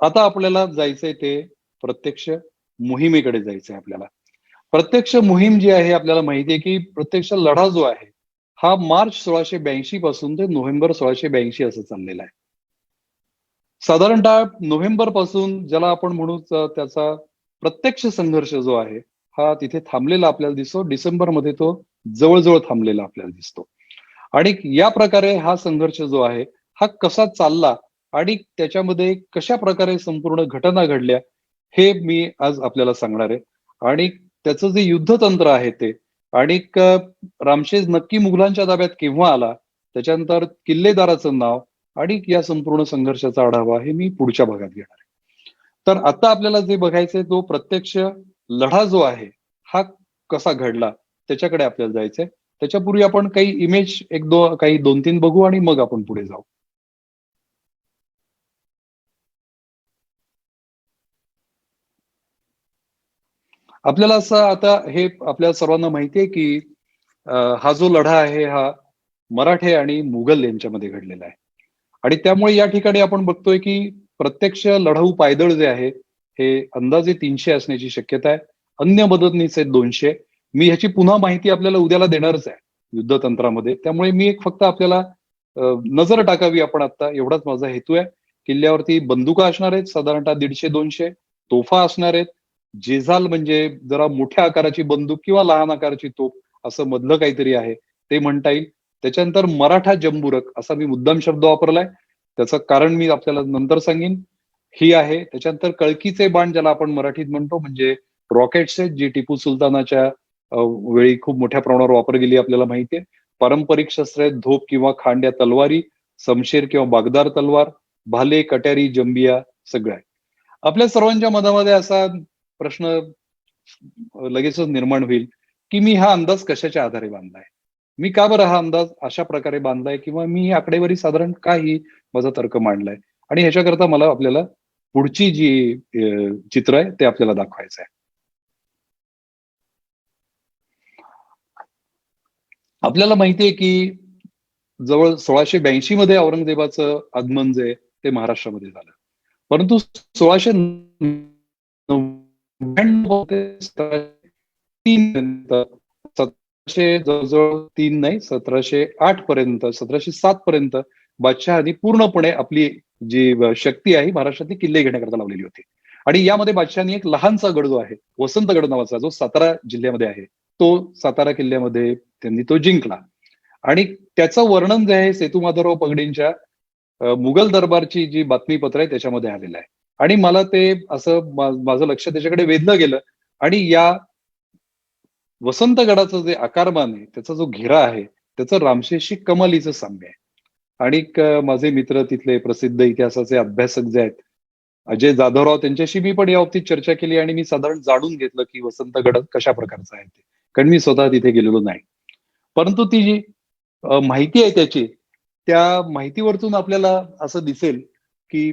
आता आपल्याला जायचंय ते प्रत्यक्ष मोहिमेकडे जायचंय आपल्याला. प्रत्यक्ष मोहीम जी आहे आपल्याला माहिती आहे, की प्रत्यक्ष लढा जो आहे, हा मार्च 1682 पासून ते नोव्हेंबर 1682 असं चाललेला आहे. साधारणतः नोव्हेंबर पासून ज्याला आपण म्हणू त्याचा प्रत्यक्ष संघर्ष जो आहे, हा तिथे थांबलेला आपल्याला दिसतो. डिसेंबरमध्ये तो जवळ-जवळ थांबलेला आपल्याला दिसतो. आणि या प्रकारे हा संघर्ष जो आहे, हा कसा चालला आणि त्याच्यामध्ये कशाप्रकारे संपूर्ण घटना घडल्या, हे मी आज आपल्याला सांगणार आहे. आणि त्याचं जे युद्धतंत्र आहे ते आणि रामशेज नक्की मुघलांच्या ताब्यात केव्हा आला, त्याच्यानंतर किल्लेदाराचं नाव आणि या संपूर्ण संघर्षाचा आढावा हे मी पुढच्या भागात घेणार आहे. तर आता आपल्याला जे बघायचंय तो प्रत्यक्ष लढा जो आहे, हा कसा घडला त्याच्याकडे आपल्याला जायचंय. त्याच्यापूर्वी आपण काही इमेज काही 2-3 बघू आणि मग आपण पुढे जाऊ. आपल्याला असं आता हे आपल्या सर्वांना माहिती आहे, की हा जो लढा आहे हा मराठे आणि मुघल यांच्यामध्ये घडलेला आहे. आणि त्यामुळे या ठिकाणी आपण बघतोय, की प्रत्यक्ष लढाऊ पायदळ जे आहे, हे अंदाजे 300 असण्याची शक्यता आहे. अन्य मदतनीस आहेत 200. मी ह्याची पुन्हा माहिती आपल्याला उद्याला देणारच आहे युद्धतंत्रामध्ये. त्यामुळे मी एक फक्त आपल्याला नजर टाकावी आपण आता एवढाच माझा हेतू आहे. किल्ल्यावरती बंदुका असणार आहेत साधारणतः 150-200. तोफा असणार आहेत. जेझाल म्हणजे जरा मोठ्या आकाराची बंदूक किंवा लहान आकाराची तोफ असं मधलं काहीतरी आहे ते म्हणता येईल. त्याच्यानंतर मराठा जंबुरक असा मी मुद्दाम शब्द वापरलाय. त्याचं कारण मी आपल्याला नंतर सांगेन. ही आहे. त्याच्यानंतर कळकीचे बाण ज्याला आपण मराठीत म्हणतो म्हणजे रॉकेट्स आहेत जी टिपू सुलतानाच्या वेळी खूप मोठ्या प्रमाणावर वापर केली आपल्याला माहिती आहे. पारंपरिक शस्त्र आहेत धोप किंवा खांड्या तलवारी, समशेर किंवा बागदार तलवार, भाले, कट्यारी, जंबिया सगळं आहे. आपल्या सर्वांच्या मनामध्ये असा प्रश्न लगेचच निर्माण होईल, की मी हा अंदाज कशाच्या आधारे बांधलाय? मी का बरं हा अंदाज अशा प्रकारे बांधलाय किंवा मी ही आकडेवारी साधारण का ही माझा तर्क मांडलाय? आणि ह्याच्याकरता मला आपल्याला पुढची जी चित्र आहे ते आपल्याला दाखवायचं आहे. आपल्याला माहिती आहे, की जवळ 1682 मध्ये औरंगजेबाचं आगमन जे ते महाराष्ट्रामध्ये झालं. परंतु 1699 ते 1703 पर्यंत 1700 जवळ-जवळ 3 नाही 1708 पर्यंत 1707 पर्यंत बादशहानी पूर्णपणे आपली जी शक्ती आहे महाराष्ट्रातली किल्ले घेण्याकरता लावलेली होती. आणि यामध्ये बादशहानी एक लहानसा गड जो आहे, वसंतगड नावाचा जो सातारा जिल्ह्यामध्ये आहे, तो सातारा किल्ल्यामध्ये त्यांनी तो जिंकला. आणि त्याचं वर्णन जे आहे सेतुमाधवराव पगडींच्या मुघल दरबारची जी बातमीपत्र आहे त्याच्यामध्ये आलेलं आहे. आणि मला ते असं माझं लक्ष त्याच्याकडे वेधलं गेलं आणि या वसंतगडाचं जे आकारमान आहे, त्याचा जो घेरा आहे, त्याचं रामशेषशी कमालीचं साम्य आहे. आणि माझे मित्र तिथले प्रसिद्ध इतिहासाचे अभ्यासक जे आहेत, अजय जाधवराव त्यांच्याशी मी पण या बाबतीत चर्चा केली आणि मी साधारण जाणून घेतलं, की वसंतगड कशा प्रकारचा आहे ते. कारण मी स्वतः तिथे गेलेलो नाही. परंतु ती जी माहिती आहे त्याची, त्या माहितीवरतून आपल्याला असं दिसेल, की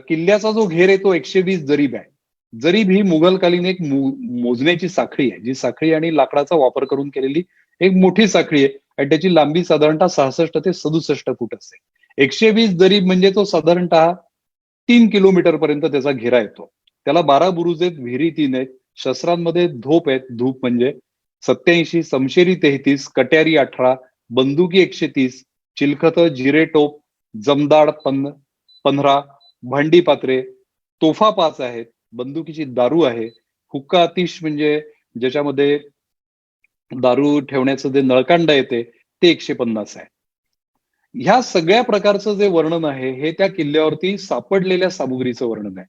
किल्ल्याचा जो घेर आहे तो 120 जरीब आहे. जरीब ही मुघलकालीन एक मोजण्याची साखळी आहे. जी साखळी आणि लाकडाचा वापर करून केलेली एक मोठी साखळी आहे आणि त्याची लांबी साधारणतः 66 ते 67 फूट असते. 120 जरीब म्हणजे तो साधारणतः 3 किलोमीटर पर्यंत त्याचा घेरा येतो. त्याला 12 बुरुज आहेत, विहिरी 3 आहेत, शस्त्रांमध्ये धोप आहेत, धूप म्हणजे 87, समशेरी 33, कट्यारी 18, बंदुकी 130, चिलखतं, जिरे टोप, जमदाड 15, भांडी पात्रे, तोफा 5 आहेत, बंदुकीची दारू आहे, हुक्का आतिश म्हणजे ज्याच्यामध्ये दारू ठेवण्याचं जे नळकांड येते ते 150 आहे. ह्या सगळ्या प्रकारचं जे वर्णन आहे हे त्या किल्ल्यावरती सापडलेल्या सामुग्रीचं वर्णन आहे.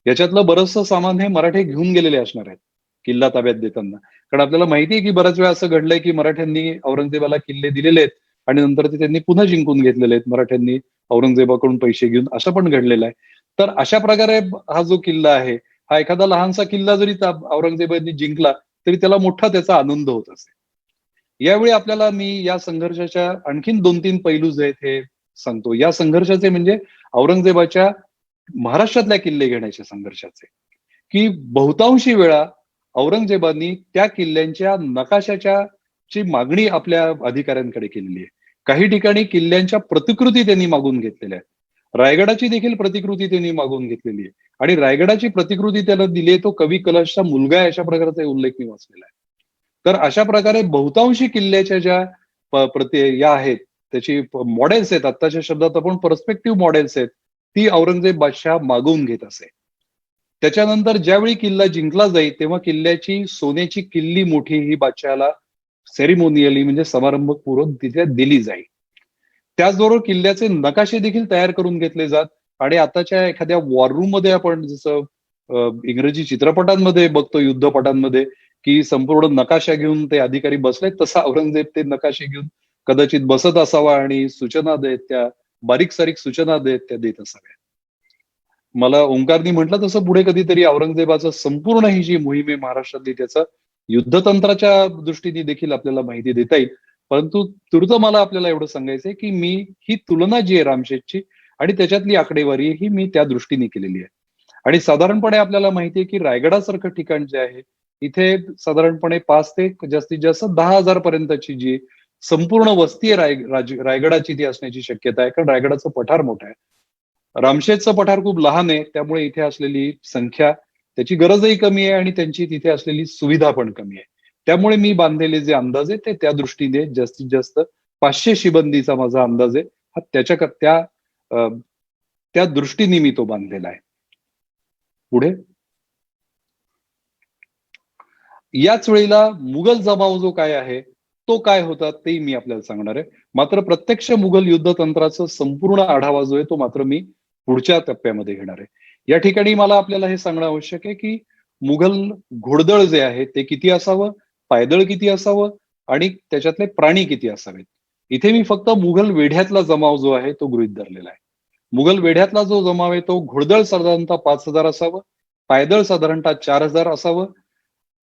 याच्यातलं बरचसं सामान हे मराठे घेऊन गेलेले असणार आहेत किल्ला ताब्यात देताना. कारण आपल्याला माहिती आहे की बऱ्याच वेळा असं घडलंय की मराठ्यांनी औरंगजेबाला किल्ले दिलेले आहेत आणि नंतर ते त्यांनी पुन्हा जिंकून घेतलेले आहेत मराठ्यांनी औरंगजेबाकडून पैसे घेऊन असं पण घडलेलं आहे. तर अशा प्रकारे हा जो किल्ला आहे हा एखादा लहानसा किल्ला जरी औरंगजेबाने जिंकला तरी त्याला मोठा त्याचा आनंद होत असे. यावेळी आपल्याला मी या संघर्षाच्या आणखीन 2-3 पैलू जे आहेत हे सांगतो. या संघर्षाचे म्हणजे औरंगजेबाच्या महाराष्ट्रातल्या किल्ले घेण्याच्या संघर्षाचे, की बहुतांशी वेळा औरंगजेबानी त्या किल्ल्यांच्या नकाशाच्या ची मागणी आपल्या अधिकाऱ्यांकडे केलेली आहे. काही ठिकाणी किल्ल्यांच्या प्रतिकृती त्यांनी मागून घेतलेल्या आहेत. रायगडाची देखील प्रतिकृती त्यांनी मागून घेतलेली आहे आणि रायगडाची प्रतिकृती त्याला दिली तो कवी कलशचा मुलगा आहे, अशा प्रकारचा उल्लेख मी वाचलेला आहे. तर अशा प्रकारे बहुतांशी किल्ल्याच्या ज्या या आहेत, त्याची मॉडेल्स आहेत, आत्ताच्या शब्दात आपण पर्स्पेक्टिव्ह मॉडेल्स आहेत, ती औरंगजेब बादशाह मागवून घेत असे. त्याच्यानंतर ज्यावेळी किल्ला जिंकला जाईल तेव्हा किल्ल्याची सोन्याची किल्ली मोठी ही बादशहाला सेरिमोनियली म्हणजे समारंभपूर्वक तिथे दिली जाईल. त्याचबरोबर किल्ल्याचे नकाशे देखील तयार करून घेतले जात आणि आताच्या एखाद्या वॉर रूम मध्ये आपण जसं इंग्रजी चित्रपटांमध्ये बघतो, युद्धपटांमध्ये, की संपूर्ण नकाशा घेऊन ते अधिकारी बसलेत, तसा औरंगजेब ते नकाशे घेऊन कदाचित बसत असावा आणि सूचना देत त्या बारीक सारीक सूचना देत असाव्या. मला ओंकारनी म्हटलं तसं पुढे कधीतरी औरंगजेबाचं संपूर्ण ही जी मोहीम आहे महाराष्ट्रातली त्याचं युद्धतंत्राच्या दृष्टीने देखील आपल्याला माहिती देता येईल. परंतु तूर्त मला आपल्याला एवढं सांगायचंय की मी ही तुलना जी आहे रामशेठची आणि त्याच्यातली आकडेवारी ही मी त्या दृष्टीने केलेली आहे. आणि साधारणपणे आपल्याला माहितीये की रायगडासारखं ठिकाण जे आहे इथे साधारणपणे 5 ते जास्तीत जास्त 10,000 पर्यंतची जी संपूर्ण वस्ती आहे रायगडाची ती असण्याची शक्यता आहे, कारण रायगडाचं पठार मोठं आहे. रामशेजचं पठार खूप लहान आहे, त्यामुळे इथे असलेली संख्या त्याची गरजही कमी आहे आणि त्यांची तिथे असलेली सुविधा पण कमी आहे. त्यामुळे मी बांधलेले जे अंदाज आहे ते त्या दृष्टीने जास्तीत जास्त 500 शिबंदीचा माझा अंदाज आहे. हा त्या दृष्टीने मी तो बांधलेला आहे. पुढे याच वेळेला मुघल जमाव जो काय आहे तो काय होता तेही मी आपल्याला सांगणार आहे. मात्र प्रत्यक्ष मुघल युद्धतंत्राचा संपूर्ण आढावा जो आहे तो मात्र मी पुढच्या टप्प्यामध्ये घेणार आहे. या ठिकाणी मला आपल्याला हे सांगणं आवश्यक आहे की मुघल घोडदळ जे आहे ते किती असावं, पायदळ किती असावं आणि त्याच्यातले प्राणी किती असावेत. इथे मी फक्त मुघल वेढ्यातला जमाव जो आहे तो गृहीत धरलेला आहे. मुघल वेढ्यातला जो जमाव आहे तो घोडदळ साधारणतः 5,000 असावं, पायदळ साधारणतः 4,000 असावं,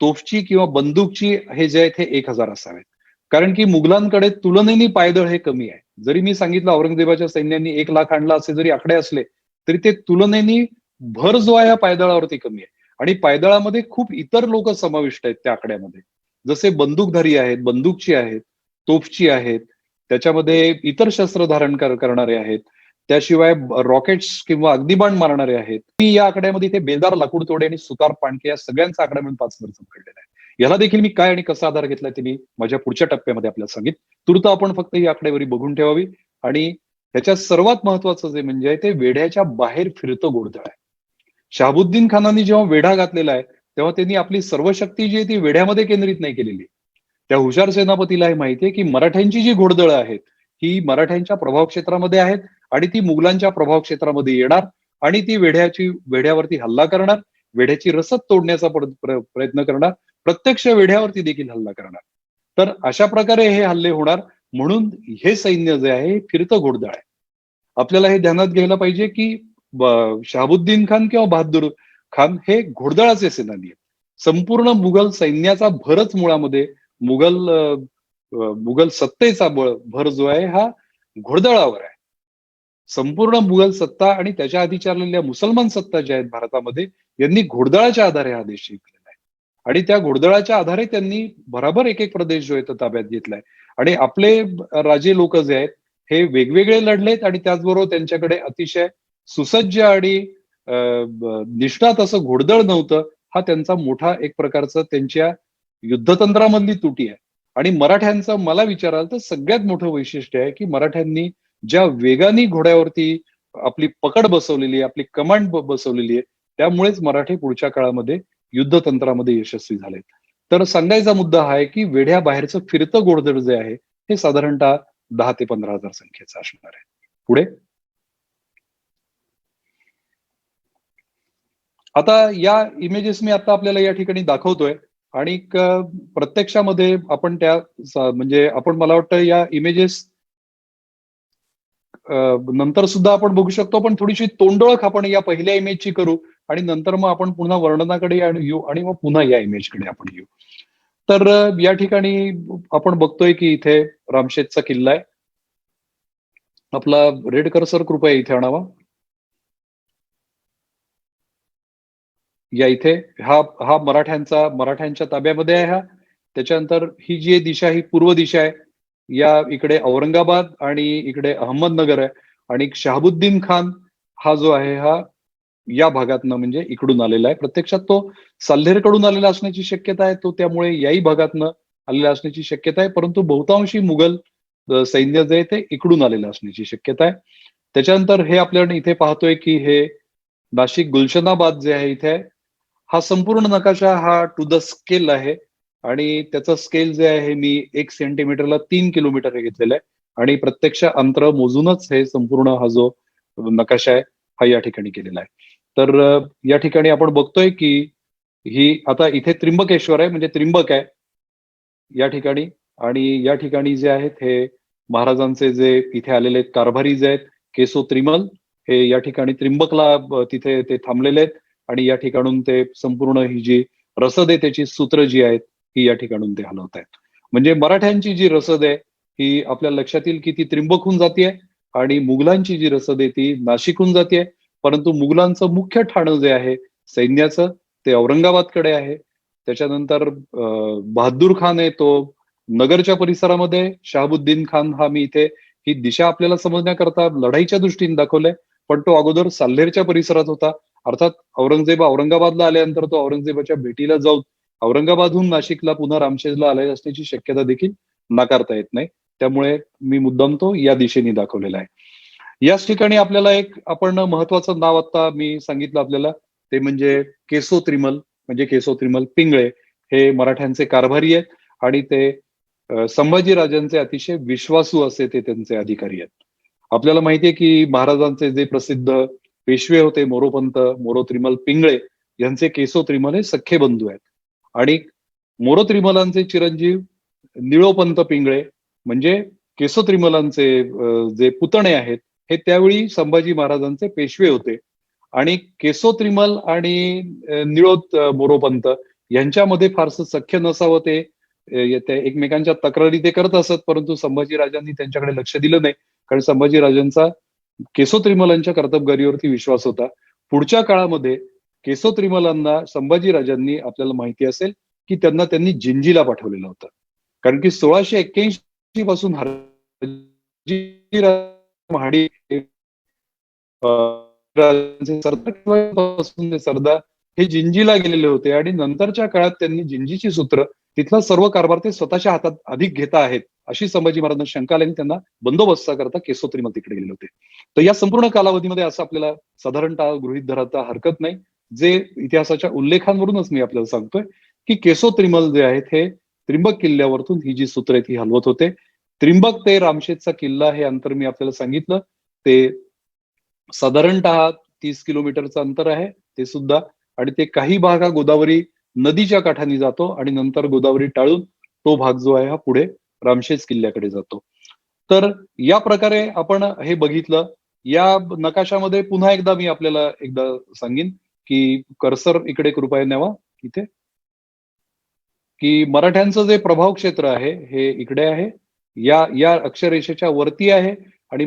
तोफची किंवा बंदूकची हे जे आहेत हे 1,000 असावेत. कारण की मुघलांकडे तुलनेने पायदळ हे कमी आहे. जरी मी सांगितलं औरंगजेबाच्या सैन्याने 1,00,000 आणला असे जरी आकडे असले तरी ते तुलनेने भर जो आहे पायदळावरती कमी आहे. आणि पायदळामध्ये खूप इतर लोक समाविष्ट आहेत त्या आकड्यामध्ये. जसे बंदूकधारी आहेत, बंदूकची आहेत, तोफची आहेत, त्याच्यामध्ये इतर शस्त्र धारण करणारे आहेत, त्याशिवाय रॉकेट्स किंवा अग्निबाण मारणारे आहेत. मी या आकड्यामध्ये इथे बेलदार लाकूड तोडे आणि सुतार पाणके या सगळ्यांचा आकडा मिळून 5,000 पकडलेला आहे. याला देखील मी काय आणि कसा आधार घेतलाय ते मी माझ्या पुढच्या टप्प्यामध्ये आपल्याला सांगित. तूर्त आपण फक्त ही आकडेवारी बघून ठेवावी. आणि त्याच्यात सर्वात महत्वाचं जे म्हणजे आहे ते वेढ्याच्या बाहेर फिरतं घोडदळ आहे. शहाबुद्दीन खानाने जेव्हा वेढा घातलेला आहे तेव्हा त्यांनी आपली सर्व शक्ती जी आहे ती वेढ्यामध्ये केंद्रित नाही केलेली. त्या हुशार सेनापतीला हे माहितीये की मराठ्यांची जी घोडदळं आहेत ही मराठ्यांच्या प्रभाव क्षेत्रामध्ये आहेत आणि ती मुघलांच्या प्रभाव क्षेत्रामध्ये येणार आणि ती वेढ्यावरती हल्ला करणार, वेढ्याची रसद तोडण्याचा प्रयत्न करणार, प्रत्यक्ष वेढ्यावरती देखील हल्ला करणार. तर अशा प्रकारे हे हल्ले होणार. म्हणून हे सैन्य जे आहे फिरतं घोडदळ आहे. आपल्याला हे ध्यानात घ्यायला पाहिजे की शहाबुद्दीन खान किंवा बहादूर खान हे घोडदळाचे सेनानी आहेत. संपूर्ण मुघल सैन्याचा भरच मुळामध्ये मुघल सत्तेचा भर जो आहे हा घोडदळावर आहे. संपूर्ण मुघल सत्ता आणि त्याच्या आधी चाललेल्या मुसलमान सत्ता ज्या आहेत भारतामध्ये यांनी घोडदळाच्या आधारे हा देश जिंकलेला आहे. आणि त्या घोडदळाच्या आधारे त्यांनी बराबर एक एक प्रदेश जो आहे तो ताब्यात घेतलाय. आणि आपले राजे लोक जे आहेत हे वेगवेगळे लढलेत आणि त्याचबरोबर त्यांच्याकडे अतिशय सुसज्ज आणि निष्ठात असं घोडदळ नव्हतं. हा त्यांचा मोठा एक प्रकारचा त्यांच्या युद्धतंत्रामधली तुटी आहे. आणि मराठ्यांचं मला विचाराल तर सगळ्यात मोठं वैशिष्ट्य आहे की मराठ्यांनी ज्या वेगाने घोड्यावरती आपली पकड बसवलेली आहे, आपली कमांड बसवलेली आहे, त्यामुळेच मराठे पुढच्या काळामध्ये युद्धतंत्रामध्ये यशस्वी झालेत. तर सांगायचा मुद्दा हा आहे की वेढ्या बाहेरचं फिरतं घोडदळ जे आहे हे साधारणतः 10,000 ते 15,000 संख्येचं असणार आहे. पुढे आता या इमेजेस मी आता आपल्याला या ठिकाणी दाखवतोय आणि प्रत्यक्षामध्ये आपण म्हणजे आपण मला वाटतं या इमेजेस नंतर सुद्धा आपण बघू शकतो. पण थोडीशी तोंडओळख आपण या पहिल्या इमेजची करू आणि नंतर मग आपण पुन्हा वर्णनाकडे येऊ आणि मग पुन्हा या इमेजकडे आपण येऊ. तर या ठिकाणी आपण बघतोय की इथे रामशेजचा किल्ला आहे. आपला रेड कर्सर कृपया इथे आणावा. या इथे हा मराठ्यांच्या ताब्यामध्ये आहे. हा त्याच्यानंतर ही जी दिशा ही पूर्व दिशा आहे. या इकडे औरंगाबाद आणि इकडे अहमदनगर आहे आणि शहाबुद्दीन खान हा जो आहे हा या भागातनं म्हणजे इकडून आलेला आहे. प्रत्यक्षात तो सल्हेरकडून आलेला असण्याची शक्यता आहे. तो त्यामुळे याही भागातनं आलेला असण्याची शक्यता आहे. परंतु बहुतांशी मुघल सैन्य जे आहे ते इकडून आलेलं असण्याची शक्यता आहे. त्याच्यानंतर हे आपल्याला इथे पाहतोय की हे नाशिक गुलशनाबाद जे आहे इथे आहे. हा संपूर्ण नकाशा हा टू द स्केल आहे आणि त्याचं स्केल जे आहे मी 1 सेंटीमीटरला 3 किलोमीटर हे घेतलेलं आहे आणि प्रत्यक्ष अंतर मोजूनच हे संपूर्ण हा जो नकाशा आहे हा या ठिकाणी केलेला आहे. तर या ठिकाणी आपण बघतोय की ही आता इथे त्र्यंबकेश्वर आहे म्हणजे त्रिंबक आहे या ठिकाणी आणि या ठिकाणी जे आहेत हे महाराजांचे जे इथे आलेले कारभारी जे आहेत केसो त्रिमल हे या ठिकाणी त्रिंबकला तिथे ते थांबलेले आहेत आणि या ठिकाणून ते संपूर्ण ही जी रसद आहे त्याची सूत्र जी आहेत ही या ठिकाणून ते हलवत आहेत. म्हणजे मराठ्यांची जी रसद आहे ही आपल्या लक्षात येईल की ती त्रिंबकहून जातीये आणि मुघलांची जी रसद आहे ती नाशिकहून जातीये. परंतु मुघलांचं मुख्य ठाणं जे आहे सैन्याचं ते औरंगाबादकडे आहे. त्याच्यानंतर बहादूर खान आहे तो नगरच्या परिसरामध्ये, शहाबुद्दीन खान हा मी इथे ही दिशा आपल्याला समजण्याकरता लढाईच्या दृष्टीने दाखवलंय, पण तो अगोदर साल्हेरच्या परिसरात होता. अर्थात औरंगजेब औरंगाबादला आल्यानंतर तो औरंगजेबाच्या भेटीला जाऊन औरंगाबादहून नाशिकला पुन्हा रामशेजला आले असण्याची शक्यता देखील नाकारता येत नाही. त्यामुळे मी मुद्दाम तो या दिशेने दाखवलेला आहे. याच ठिकाणी आपल्याला एक आपण महत्वाचं नाव आता मी सांगितलं आपल्याला ते म्हणजे केसो त्रिमल म्हणजे केसो त्रिमल पिंगळे हे मराठ्यांचे कारभारी आहेत आणि ते संभाजीराजांचे अतिशय विश्वासू असे ते त्यांचे अधिकारी आहेत. आपल्याला माहितीये की महाराजांचे जे प्रसिद्ध पेशवे होते मोरोपंत मोरो त्रिमल पिंगळे यांचे केसो त्रिमल हे सख्खे बंधू आहेत आणि मोरो त्रिमलांचे चिरंजीव निळोपंत पिंगळे म्हणजे केसो त्रिमलांचे जे पुतणे आहेत हे त्यावेळी संभाजी महाराजांचे पेशवे होते आणि केसो त्रिमल आणि निळोत मोरोपंत यांच्यामध्ये फारसं सख्य नसावं ते ते एकमेकांच्या तक्रारी ते करत असत परंतु संभाजीराजांनी त्यांच्याकडे लक्ष दिलं नाही कारण संभाजीराजांचा केसो त्रिमलांच्या कर्तबगारीवरती विश्वास होता. पुढच्या काळामध्ये केसो त्रिमलांना संभाजीराजांनी आपल्याला माहिती असेल की त्यांनी जिंजीला पाठवलेलं होतं कारण की 1681 पासून महाडी सरदार सरदार हे जिंजीला गेलेले होते आणि नंतरच्या काळात त्यांनी जिंजीची सूत्र तिथला सर्व कारभार ते स्वतःच्या हातात अधिक घेता आहेत अशी संभाजी महाराजांना शंका आल्याने त्यांना बंदोबस्ता करता केसो त्रिमल तिकडे गेले होते. तर या संपूर्ण कालावधीमध्ये असं आपल्याला साधारणतः गृहीत धरता हरकत नाही जे इतिहासाच्या उल्लेखांवरूनच मी आपल्याला सांगतोय की केसो त्रिमल जे आहेत हे त्रिंबक किल्ल्यावरतून ही जी सूत्र आहेत ही हलवत होते. त्रिंबक ते रामशेजचा किल्ला हे अंतर मी आपल्याला सांगितलं ते साधारणतः 30 किलोमीटरचं अंतर आहे ते सुद्धा आणि ते काही भाग हा गोदावरी नदीच्या काठाने जातो आणि नंतर गोदावरी टाळून तो भाग जो आहे हा पुढे रामशेज किल्ल्याकडे जातो. तर या प्रकारे आपण हे बघितलं. या नकाशामध्ये पुन्हा एकदा मी आपल्याला एकदा सांगेन की कर्सर इकडे कृपया न्यावा इथे की मराठ्यांचं जे प्रभाव क्षेत्र आहे हे इकडे आहे या या अक्षरेषेच्या वरती आहे आणि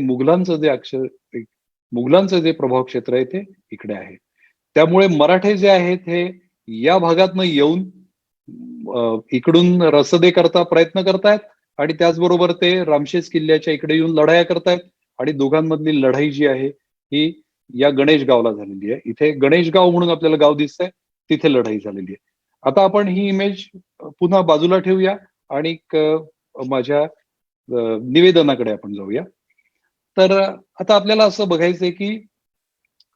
मुघलांचं जे प्रभाव क्षेत्र आहे ते इकडे आहे. त्यामुळे मराठे जे आहेत हे या भागातनं येऊन इकडून रसदे करता प्रयत्न करतायत आणि त्याचबरोबर ते रामशेज किल्ल्याच्या इकडे येऊन लढाया करतायत आणि दोघांमधली लढाई जी आहे ही या गणेश गावला झालेली आहे. इथे गणेश गाव म्हणून आपल्याला गाव दिसतंय तिथे लढाई झालेली आहे. आता आपण ही इमेज पुन्हा बाजूला ठेवूया आणि माझ्या निवेदनाकडे आपण जाऊया. तर आता आपल्याला असं बघायचंय की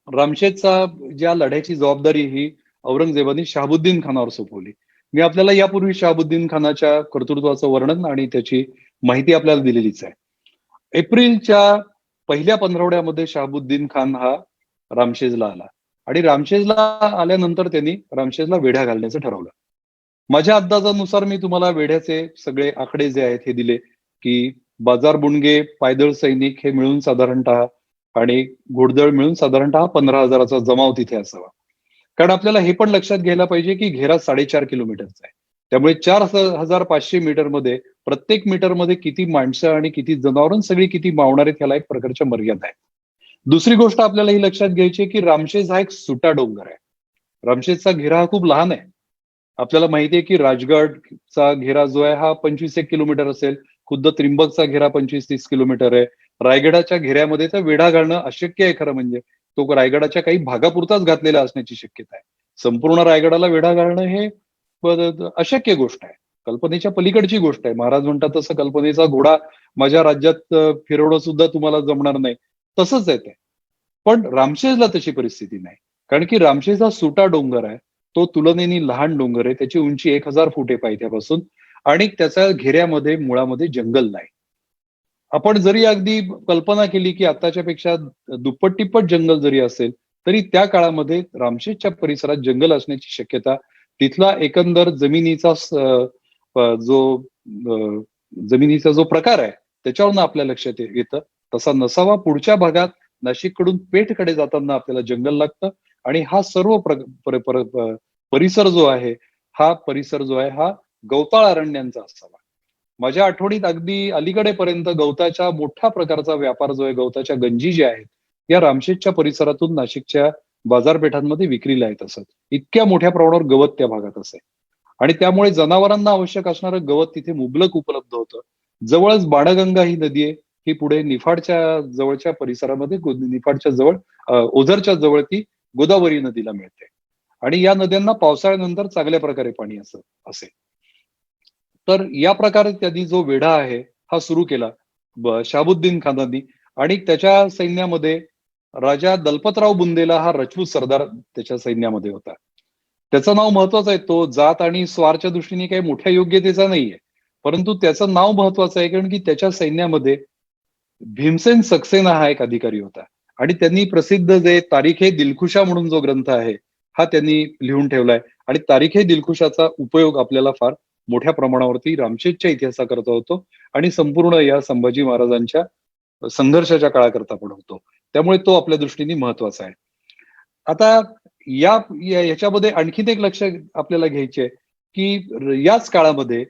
रामशेजचा ज्या लढ्याची जबाबदारी ही औरंगजेबाने शहाबुद्दीन खानावर सोपवली. मी आपल्याला यापूर्वी शहाबुद्दीन खानाच्या कर्तृत्वाचं वर्णन आणि त्याची माहिती आपल्याला दिलेलीच आहे. एप्रिलच्या पहिल्या पंधरवड्यामध्ये शहाबुद्दीन खान हा रामशेजला आला आणि रामशेजला आल्यानंतर त्यांनी रामशेजला वेढ्या घालण्याचं ठरवलं. माझ्या अंदाजानुसार मी तुम्हाला वेढ्याचे सगळे आकडे जे आहेत हे दिले की बाजार बुणगे पायदळ सैनिक हे मिळून साधारणतः आणि घोडदळ मिळून साधारणतः 15,000चा जमाव तिथे असावा. कारण आपल्याला हे पण लक्षात घ्यायला पाहिजे की घेरा 4.5 किलोमीटरचा आहे. त्यामुळे 4,500 मीटरमध्ये प्रत्येक मीटरमध्ये किती माणसं आणि किती जनावरं सगळी किती मावणार आहेत ह्याला एक प्रकारच्या मर्यादा आहेत. दुसरी गोष्ट आपल्याला ही लक्षात घ्यायची आहे की रामशेज हा एक सुटा डोंगर आहे. रामशेजचा घेरा हा खूप लहान आहे. आपल्याला माहिती आहे की राजगडचा घेरा जो आहे हा 25-1 किलोमीटर असेल. खुद्द त्रिंबकचा घेरा 25-30 किलोमीटर आहे. रायगडाच्या घेऱ्यामध्ये तर वेढा घालणं अशक्य आहे खरं म्हणजे तो रायगडाच्या काही भागापुरताच घातलेला असण्याची शक्यता आहे. संपूर्ण रायगडाला वेढा घालणं हे अशक्य गोष्ट आहे. कल्पनेच्या पलीकडची गोष्ट आहे. महाराज म्हणतात तसं कल्पनेचा घोडा माझ्या राज्यात फिरवणं सुद्धा तुम्हाला जमणार नाही. तसंच आहे ते. पण रामशेजला तशी परिस्थिती नाही. कारण की रामशेज हा सुटा डोंगर आहे. तो तुलनेने लहान डोंगर आहे. त्याची उंची 1000 फूट आहे पायथ्यापासून आणि त्याच्या घेऱ्यामध्ये मुळामध्ये जंगल नाही. आपण जरी अगदी कल्पना केली की आताच्या पेक्षा दुप्पट तिप्पट जंगल जरी असेल तरी त्या काळामध्ये रामशेजच्या परिसरात जंगल असण्याची शक्यता तिथला एकंदर जो जमिनीचा जो प्रकार आहे त्याच्यावरून आपल्या लक्षात येतं. तसा नसावा. पुढच्या भागात नाशिककडून पेठकडे जाताना आपल्याला जंगल लागतं आणि हा सर्व परिसर जो आहे हा गवताळ अरण्यांचा असावा. माझ्या आठवणीत अगदी अलीकडेपर्यंत गवताच्या मोठ्या प्रकारचा व्यापार जो आहे, गवताच्या गंजी ज्या आहेत, या रामशेजच्या परिसरातून नाशिकच्या बाजारपेठांमध्ये विक्रीला येत असत. इतक्या मोठ्या प्रमाणावर गवत त्या भागात असे आणि त्यामुळे जनावरांना आवश्यक असणारं गवत तिथे मुबलक उपलब्ध होतं. जवळच बाणगंगा ही नदी आहे. ही पुढे निफाडच्या जवळच्या परिसरामध्ये निफाडच्या जवळ ओझरच्या जवळ ती गोदावरी नदीला मिळते आणि या नद्यांना पावसाळ्यानंतर चांगल्या प्रकारे पाणी असेल. तर या प्रकारे त्यांनी जो वेढा आहे हा सुरू केला शहाबुद्दीन खानांनी आणि त्याच्या सैन्यामध्ये राजा दलपतराव बुंदेला हा राजपूत सरदार त्याच्या सैन्यामध्ये होता. त्याचं नाव महत्वाचं आहे. तो जात आणि स्वारच्या दृष्टीने काही मोठ्या योग्यतेचा नाहीये, परंतु त्याचं नाव महत्वाचं आहे कारण की त्याच्या सैन्यामध्ये भीमसेन सक्सेना हा एक अधिकारी होता आणि त्यांनी प्रसिद्ध जे तारीखे दिलखुशा म्हणून जो ग्रंथ आहे हा त्यांनी लिहून ठेवलाय आणि तारीखे दिलखुशाचा उपयोग आपल्याला फार मोठ्या प्रमाणावरती रामशेजच्या इतिहासाकरता होतो आणि संपूर्ण या संभाजी महाराजांच्या संघर्षाच्या काळाकरता पण होतो. त्यामुळे तो आपल्या दृष्टीने महत्वाचा आहे. आता याच्यामध्ये आणखीन एक लक्ष आपल्याला घ्यायचे की याच काळामध्ये